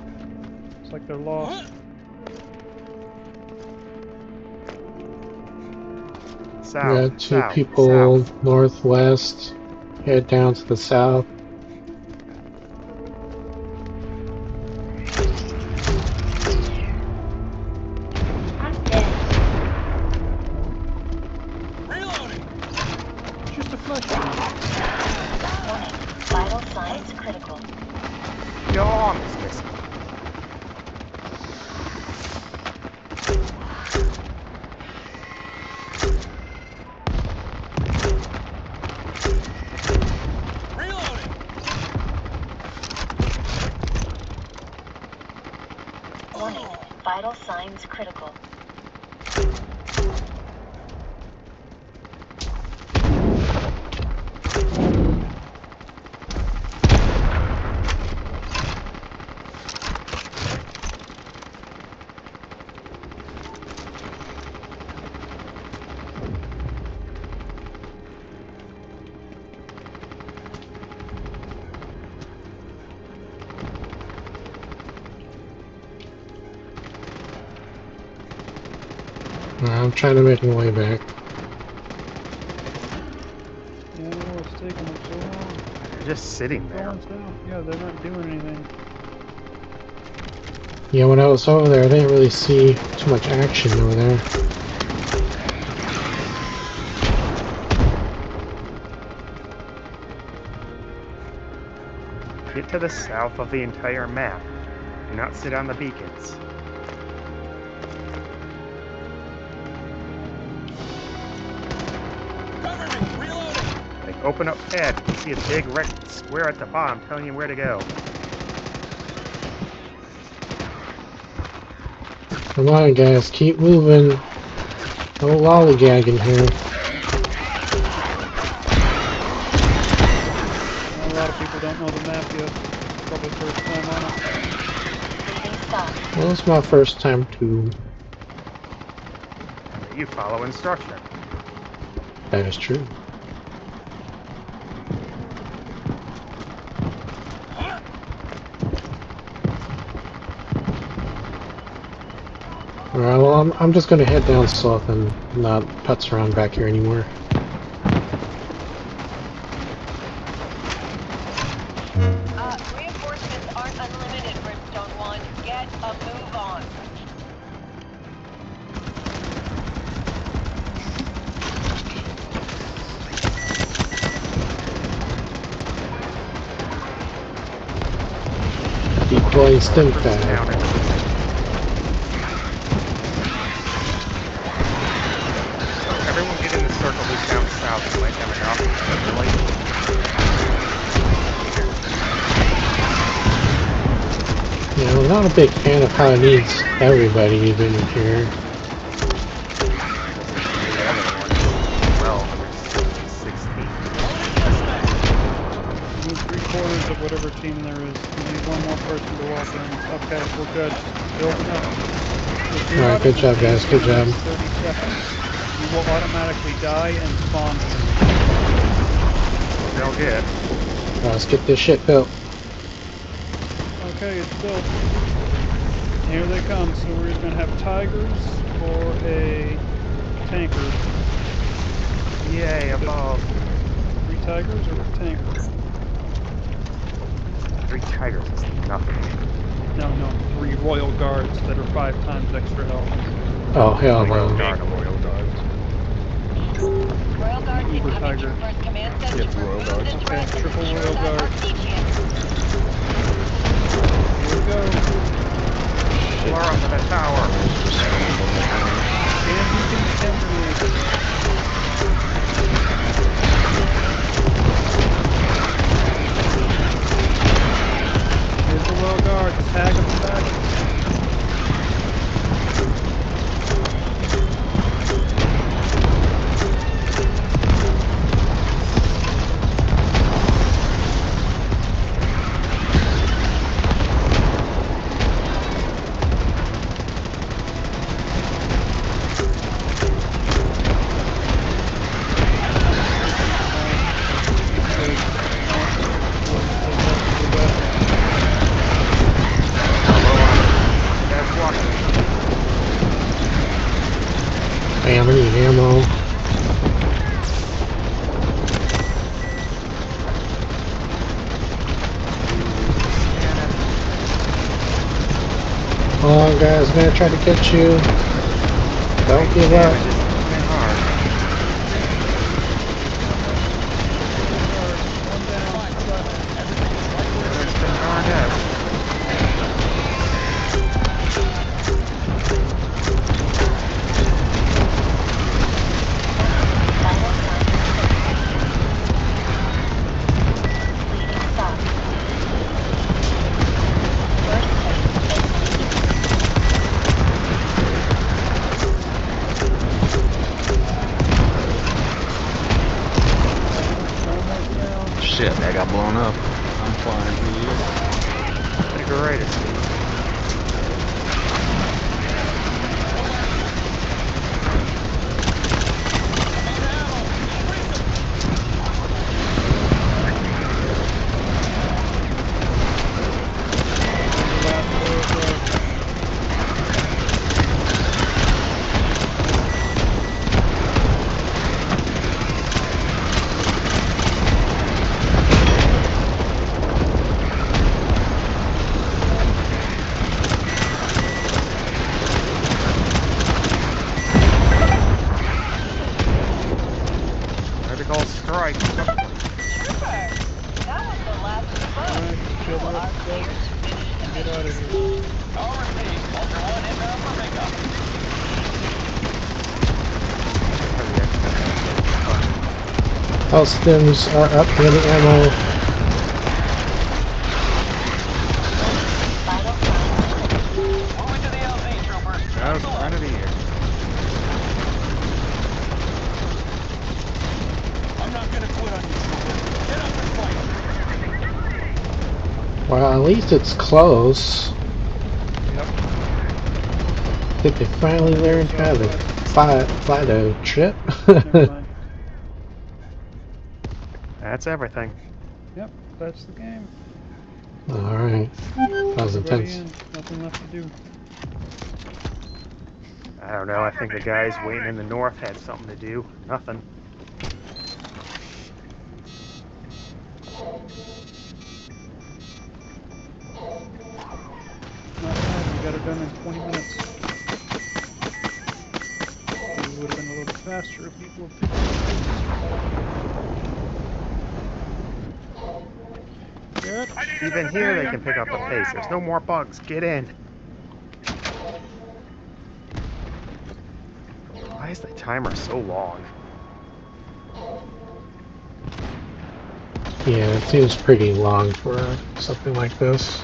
It's like they're lost. We South, got two south, people south. northwest. Head down to the south. I'm dead. Reloading. Just a flesh wound. Warning. Vital signs critical. Your arm is missing. Reloading. Warning. Vital signs critical. I'm trying to make my way back. Yeah, I know it's taking them so long. They're just sitting there. Going south. Yeah, they're not doing anything. Yeah, when I was over there, I didn't really see too much action over there. Get to the south of the entire map. Do not sit on the beacons. Cover me. Reloading. Like, open up pad. You can see a big red square at the bottom telling you where to go. Come on, guys, keep moving. No lollygagging here. A lot of people don't know the map yet. Probably first time on it. Breathing stop. Well, it's my first time too. You follow instruction. That is true. Alright, well, I'm just gonna head down south and not putz around back here anymore. Reinforcements aren't unlimited, Brimstone. Zone 1. Get a move on. Deploying stim Down pad. in the Everyone get in the circle who's down south. You might have enough. You know, I'm not a big fan of how it needs everybody even here. Well, there's 16. You need 3/4 of whatever team there is. You need one more person to walk in. Okay, we're good. Building up. If you're Alright, not good in job, the guys, base good in the job. next 30 seconds, you will automatically die and spawn here. They'll get. Let's get this shit built. Okay, it's built. Here they come. So we're either going to have tigers or a tanker. Yay, above. 3 tigers or a tanker? 3 tigers is nothing. No, 3 royal guards that are 5 times extra health. Oh, hell Royal no. Guard, a Royal Guard. Royal Guards Uber incoming Tiger. Troopers command center. Yep, Royal Remove Guards. the threat Okay, and triple secure Royal that Guard. Artesian. Here we go. Blow up to the tower. Scan beacons, hand grenades. Here's the Royal Guard. Tag them back. That's walking. Hey, I'm gonna need ammo. Hold on, guys, I'm gonna try to get you. Don't give Damn, up. it just went hard. It's been burned out. Shit, that got blown up. I'm flying through the air. Pretty great. Medical strike. That was the last bug. Alright, fill her up, go. Get out of here. All received. Ultra One inbound for pickup. Health stims are up near the ammo. Moving to the LZ, troopers. That was the front of the year. I'm not gonna quit on you, trooper. Get up and fight. Well, at least it's close. Yep. Did they finally learn how to fly a trip? Never mind. That's everything. Yep, that's the game. Alright. That was Everybody intense. in. Nothing left to do. I don't know. I think the guys waiting in the north had something to do. Nothing. got it done in 20 minutes. Maybe it would have been a little faster if people would pick up the pace. Good. Even here they can pick up the pace. There's no more bugs. Get in. Why is the timer so long? Yeah, it seems pretty long for something like this.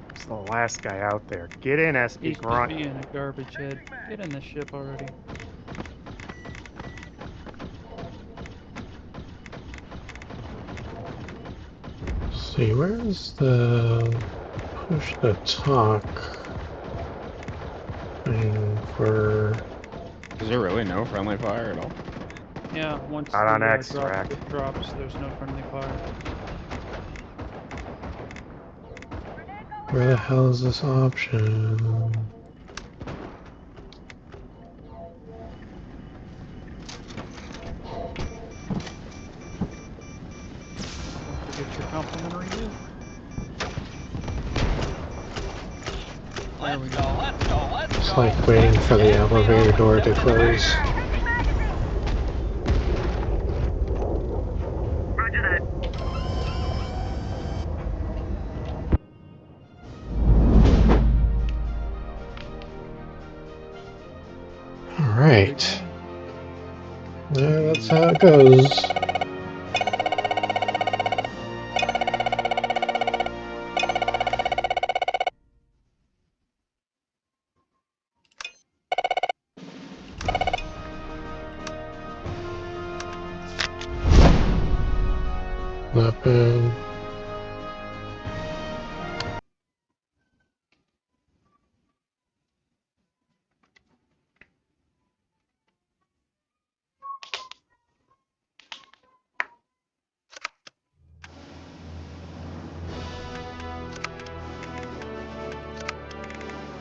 It's the last guy out there. Get in, SP He's just Grunt. being a garbage head. Get in the ship already. Let's see, where's the push to talk thing for? Is there really no friendly fire at all? Yeah, once Not on the extract. drops, there's no friendly fire. Where the hell is this option? Don't forget your complimentary loot. There we Let's go. go, let's go, let's It's go. like waiting for the elevator door to close. Alright. Yeah, that's how it goes. Weapon.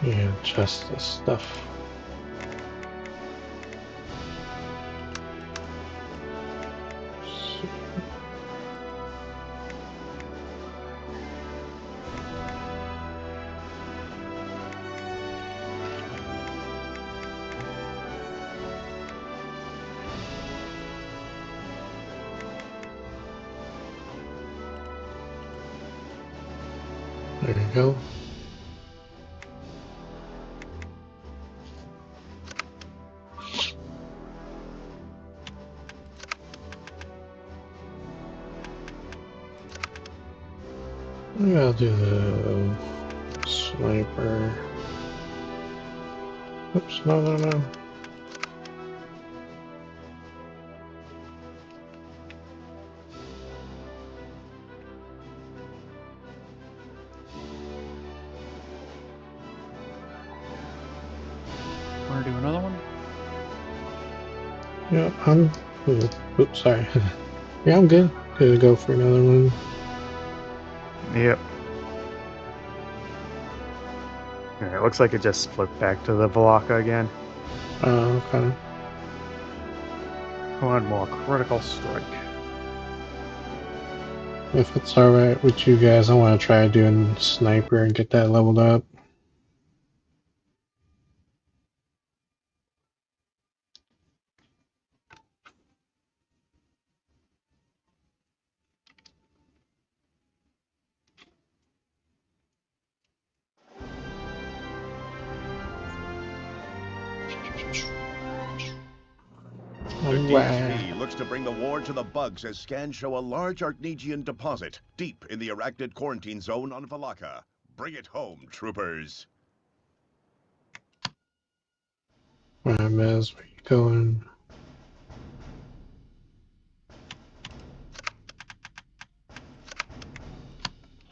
Yeah, just this stuff. There you go. Maybe I'll do the sniper. Oops, no. Want to do another one? Yeah, oops, sorry. Yeah, I'm good. Gonna go for another one. Yep. Yeah, it looks like it just flipped back to the Valaka again. Okay. One more critical strike. If it's alright with you guys, I want to try doing sniper and get that leveled up. The Alright. DSV looks to bring the war to the bugs as scans show a large Arcnegian deposit deep in the arachnid quarantine zone on Valaka. Bring it home, troopers. Alright, Mez, where you going?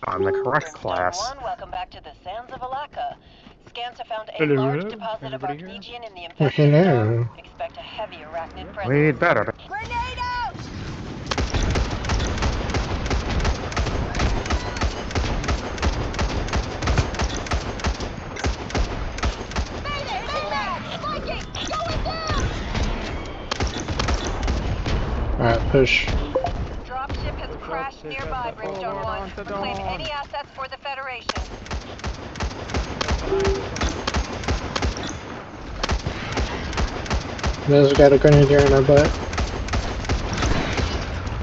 On the correct Stone class. 1, welcome back to the sands of Alaka. Scans have found a Hello, large hello. deposit of Everybody here? Arcnegian in the Oh, infested hello. zone. Expect a heavy arachnid presence. We'd better. Grenade out! Mayday! Mayday! Alright, push. Dropship has crashed take nearby, out that Brimstone bulwark. 1. On to Reclaim dawn. any assets for the Federation. Miz, we got a grenadier in our butt.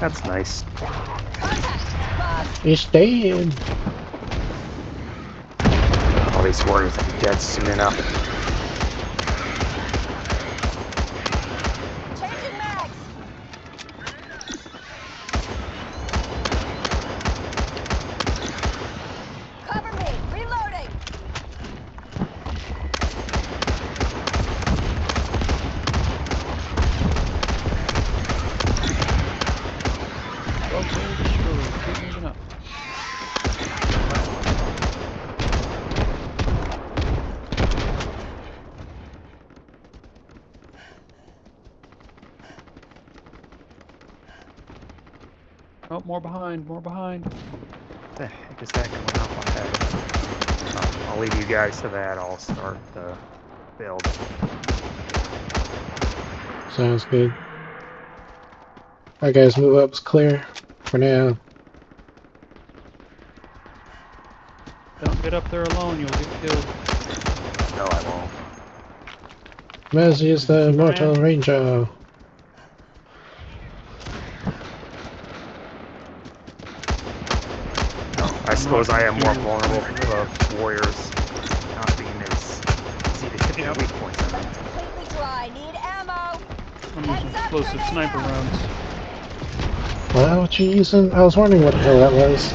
That's nice. He's dead. All these warriors will be dead soon enough. Changing mags! Cover me! Reloading! Okay, destroyed. Keep moving up. Oh, more behind, more behind. What the heck is that going on ahead? I'll leave you guys to that. I'll start the build. Sounds good. Alright guys, move up's clear for now. Don't get up there alone, you'll get killed. No, I won't. Miz, use the Superman? mortal ranger. I suppose I am more vulnerable to the warriors not being as easy to hit their weak points. I think. Completely dry. Need ammo! I'm using explosive sniper rounds. Well, what you using? I was wondering what the hell that was.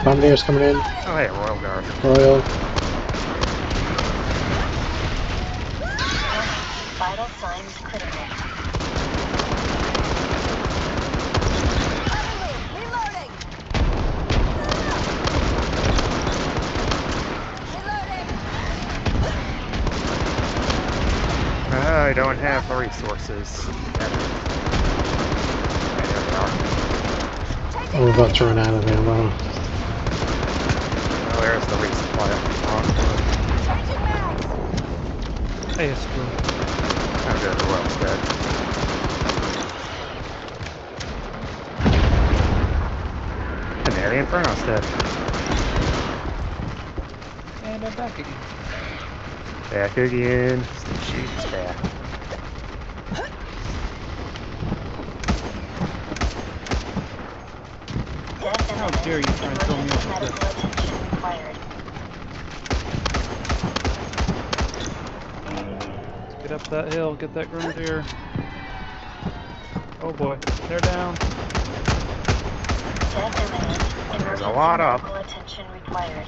Bombardier's coming in. Oh, hey, Royal Guard. Royal. Vital signs critical. Reloading! Reloading! I don't have the resources. There they are. I'm about to run out of ammo. Oh, there's the resupply up top. Changing mags! Hey, it's cool. Oh, good, the Royal's dead. And there, the Inferno's dead. And I'm back again. Back again. She's back. How dare you try and throw me off the cliff? Let's get up that hill, get that grenadier. Oh boy, they're down. There's a lot up. Attention required.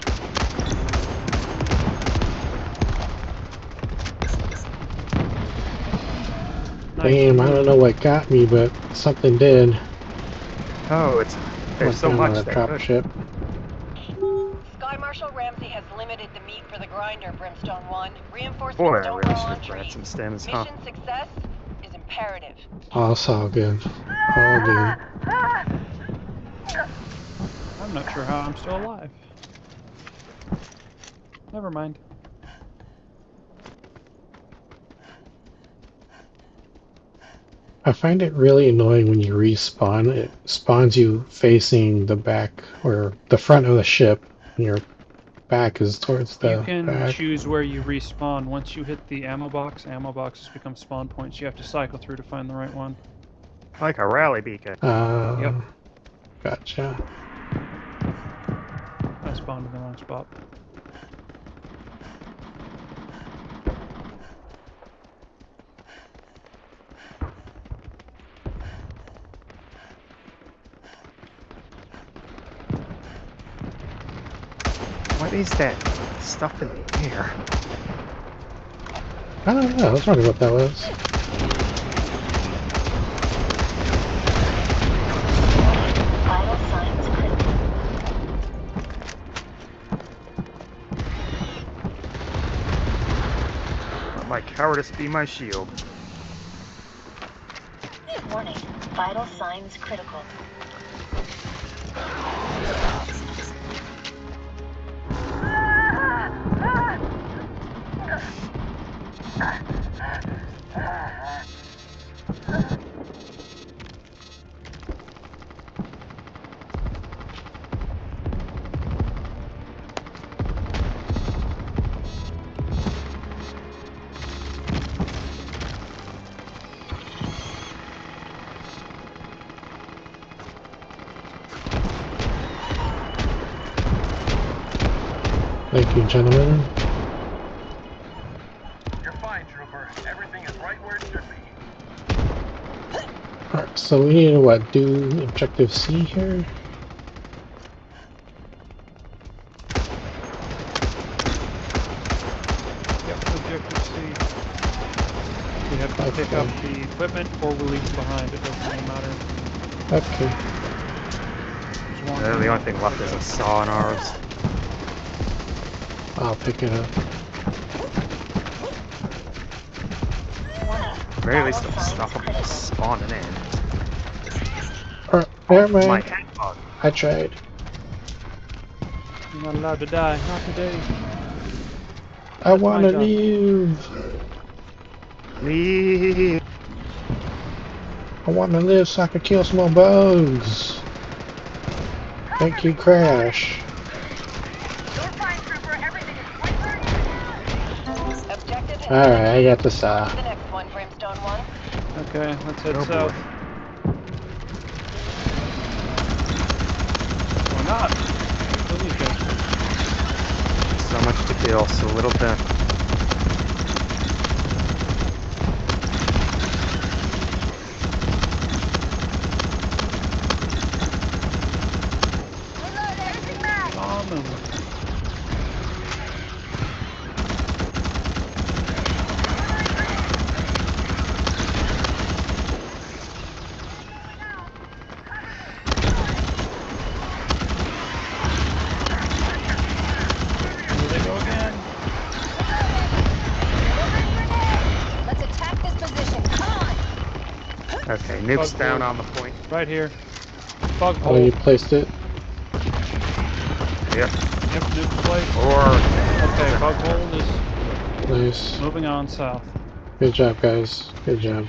Nice Damn, I don't move. know what got me, but something did. Oh, there's so Went down on much a that drop could. ship. Sky Marshal Ramsey has limited the meat for the grinder, Brimstone 1. Reinforcements Boy, I don't really grow should on have planted trees. some stems, huh? Mission success is imperative. Oh, it's all good. All good. I'm not sure how I'm still alive. Never mind. I find it really annoying when you respawn. It spawns you facing the back or the front of the ship, and your back is towards You the can back. choose where you respawn. Once you hit the ammo boxes become spawn points. You have to cycle through to find the right one. Like a rally beacon. Yep. Gotcha. I spawned in the wrong spot. What is that stuff in the air? I don't know. I was wondering what that was. Vital signs critical. Let my cowardice be my shield. Warning. Vital signs critical. Thank you, gentlemen. You're fine, Trooper. Everything is right where it should be. Alright, so we need to what? Do objective C here? Yep, objective C. We have to pick up the equipment or we leave it behind. It doesn't really matter. Okay. There's one The only thing left is a saw in ours. I'll pick it up. At the very least, it'll stop them from spawning in. Alright, never My mind. head bug. I tried. You're not allowed to die. Not today. I That's my wanna job. leave. Leave. I wanna live so I can kill some more bugs. Thank you, Crash. Objective has Alright, I got the the saw. next one, Brimstone 1. Okay, let's head Oh, south. boy. Or not. Kill these guys. So much to kill, so little done. Oh, no. Here they go again. Let's attack this position. Come on. Okay, nukes Bug down hole. on the point. Right here. Bug Oh, hole. you placed it? Yep. Yep, nuke place. Or Okay, bug hole is Nice. moving on south. Good job, guys. Good job.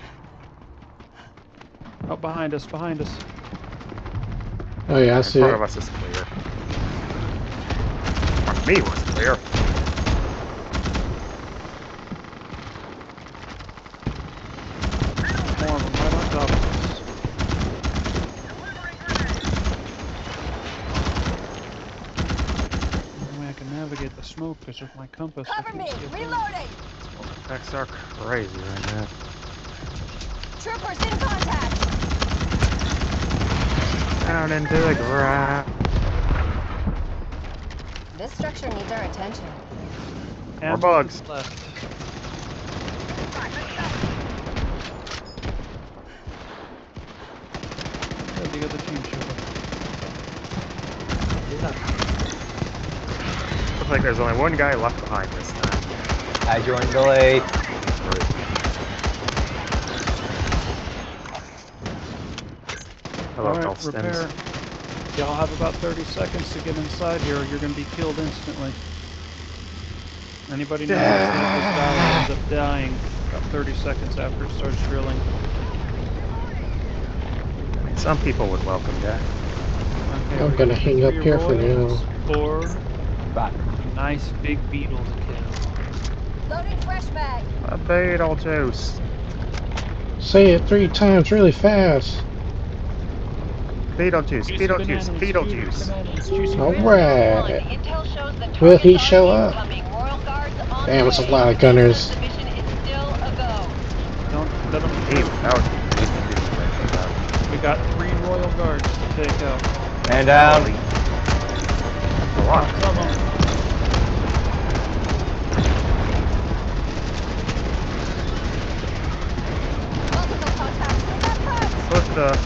Oh, behind us, behind us. Oh yeah, I in see front of it. us is clear. For me, it was clear. More of them right on top of us. The only way I can navigate the smoke is with my compass. I Cover can't me. see a thing. Reloading. Effects are crazy right now. Troopers in contact. Down into the ground. This structure needs our attention. Ammo bugs. left. Where's the other team shooter? Looks like there's only one guy left behind this time. I joined late. Hello, Alright, health repair. stems. Y'all have about 30 seconds to get inside here or you're gonna be killed instantly. Anybody knows that this guy ends up dying about 30 seconds after it starts drilling. Some people would welcome that. Okay, I'm we gonna got hang up 3 here for royals now. or Bye. a nice big beetle to kill. Loading fresh mag. A Beetlejuice. Say it 3 times really fast. Beetlejuice, Juicy Beetlejuice, bananas, Beetlejuice. bananas, juicy All bananas. right. Intel shows the Will he targets are show up? incoming. Royal Guards on Damn, the it's a way. lot of gunners. Submission is still a go. Don't let them Ew, shoot. that was We got 3 royal guards to take out. Man down. a lot. Lots of them. Multiple contacts. We got bugs. Put the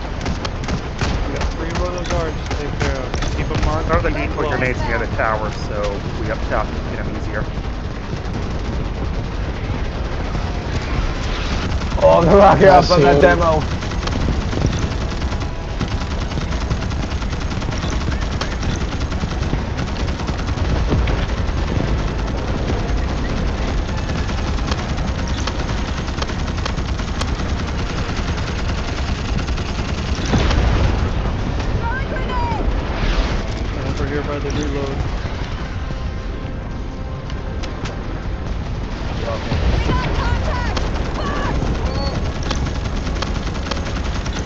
We got 3 royal guards to take care of. Keep them marked. throw the keep 'em decoy close. grenades near the tower so we up top can get them easier. Oh, the rocket up on that Massive. demo.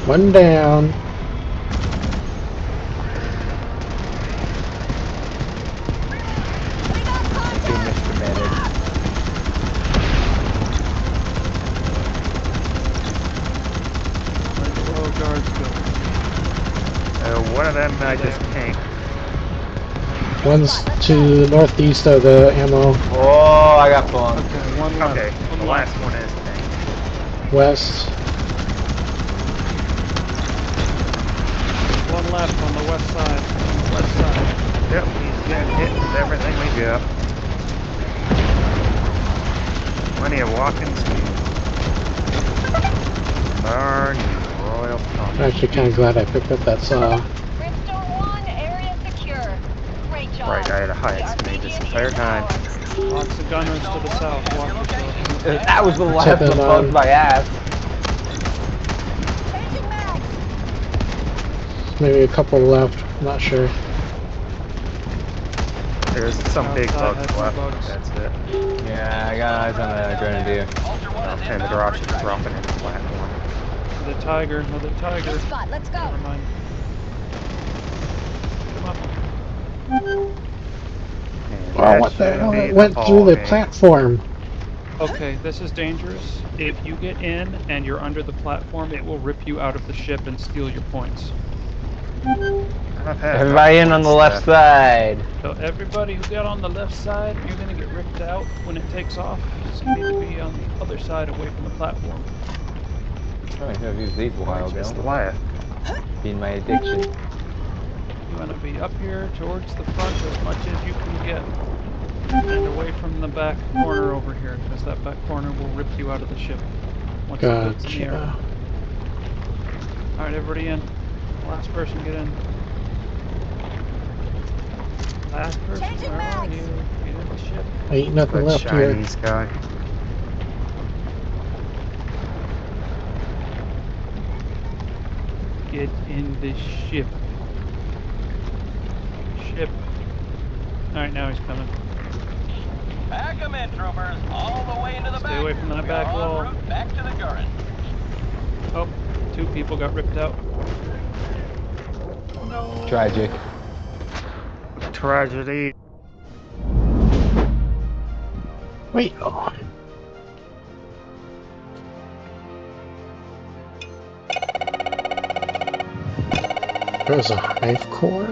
One down. Thank you, Mr. Medic. Where'd the lower guards go? One of them I just tanked. One's to the northeast of the ammo. Oh, I got flunked. Okay, one left. Okay, One the left. last one is tanked. West. One left on the west side. On the west side. Yep, he's getting hit with everything we got. Plenty of walking speed. Burn, royal pump. I'm actually kind of glad I picked up that saw. Brimstone 1, area secure. Great job. Right, I had a high The speed this Armenian entire is time. ours. Lots of gunners to the south. Watch yourself. That was the last Check of them bugs on. by ass. Changing mags. Maybe a couple left. Not sure. There's some big Outside bugs has more left. bugs. That's it. Yeah, I got eyes on that grenadier. Ultra One is And the inbound. dropship's dropping in the platform. The tiger. Another tiger. Hit spot. Let's go. Never mind. Come up. And Oh, that what the should hell? be It went through ball the game. platform. Okay, this is dangerous. If you get in and you're under the platform, it will rip you out of the ship and steal your points. I've had Everybody in on the left side. So everybody who got on the left side, you're gonna get ripped out when it takes off. So you need to be on the other side, away from the platform. I should have used these a while Just ago. left. Being my addiction. You want to be up here towards the front as much as you can get, and away from the back corner over here, because that back corner will rip you out of the ship once it gets in the air. Gotcha. All right, everybody in. Last person get in. Last person, Changing where are mags. you? Get in the ship. Ain't nothing That left here. Chinese guy. Get in the ship. Ship. Alright, now he's coming. Pack 'em in, troopers. All the way into the back. Stay away from that We back are wall. en route back to the Gurren. Oh, 2 people got ripped out. No. Tragic. Tragedy. Wait. Oh. There's a hive core.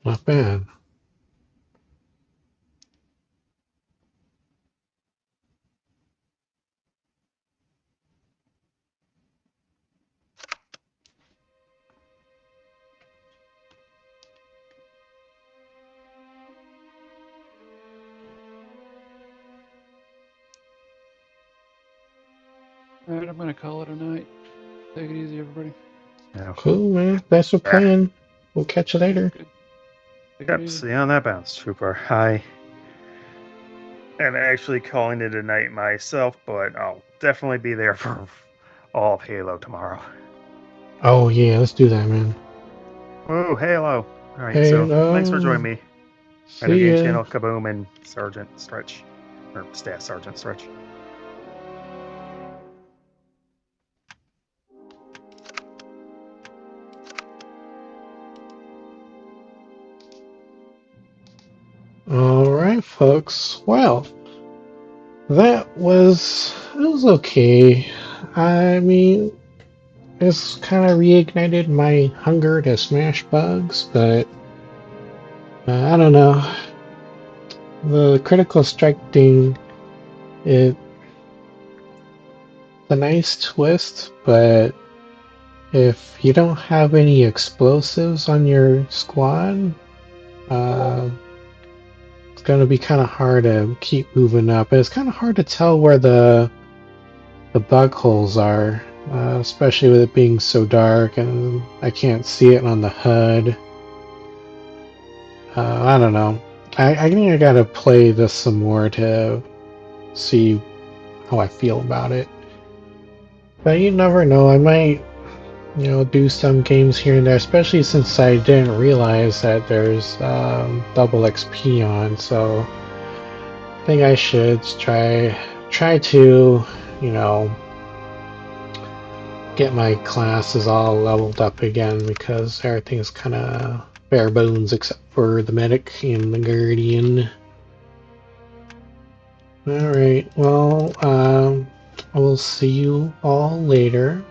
Not bad. Alright, I'm gonna call it a night. Take it easy, everybody. Yeah. Cool, man. Thanks for playing. We'll catch you later. Good. Take it Yep, easy. see you on that bounce, trooper. I am actually calling it a night myself, but I'll definitely be there for all of Halo tomorrow. Oh, yeah. Let's do that, man. Woo, Halo! Alright, Halo. so thanks for joining me. See Renegade ya. Channel, Kaboom, and Sergeant Stretch. Or Staff Sergeant Stretch. Alright, folks. Well, it was okay. I mean, it's kind of reignited my hunger to smash bugs, but I don't know. The critical strike thing, it's a nice twist, but if you don't have any explosives on your squad, it's going to be kind of hard to keep moving up. It's kind of hard to tell where the bug holes are, especially with it being so dark and I can't see it on the HUD. I don't know. I think I gotta play this some more to see how I feel about it. But you never know, I might, do some games here and there, especially since I didn't realize that there's double XP on, so I think I should try to, get my classes all leveled up again, because everything's kind of bare bones except for the medic and the guardian. Alright, well, I will see you all later.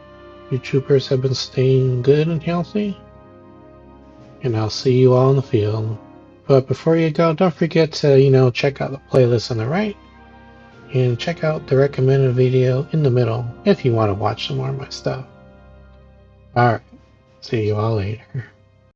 You troopers have been staying good and healthy, and I'll see you all in the field. But before you go, don't forget to, check out the playlist on the right, and check out the recommended video in the middle if you want to watch some more of my stuff. Alright, see you all later.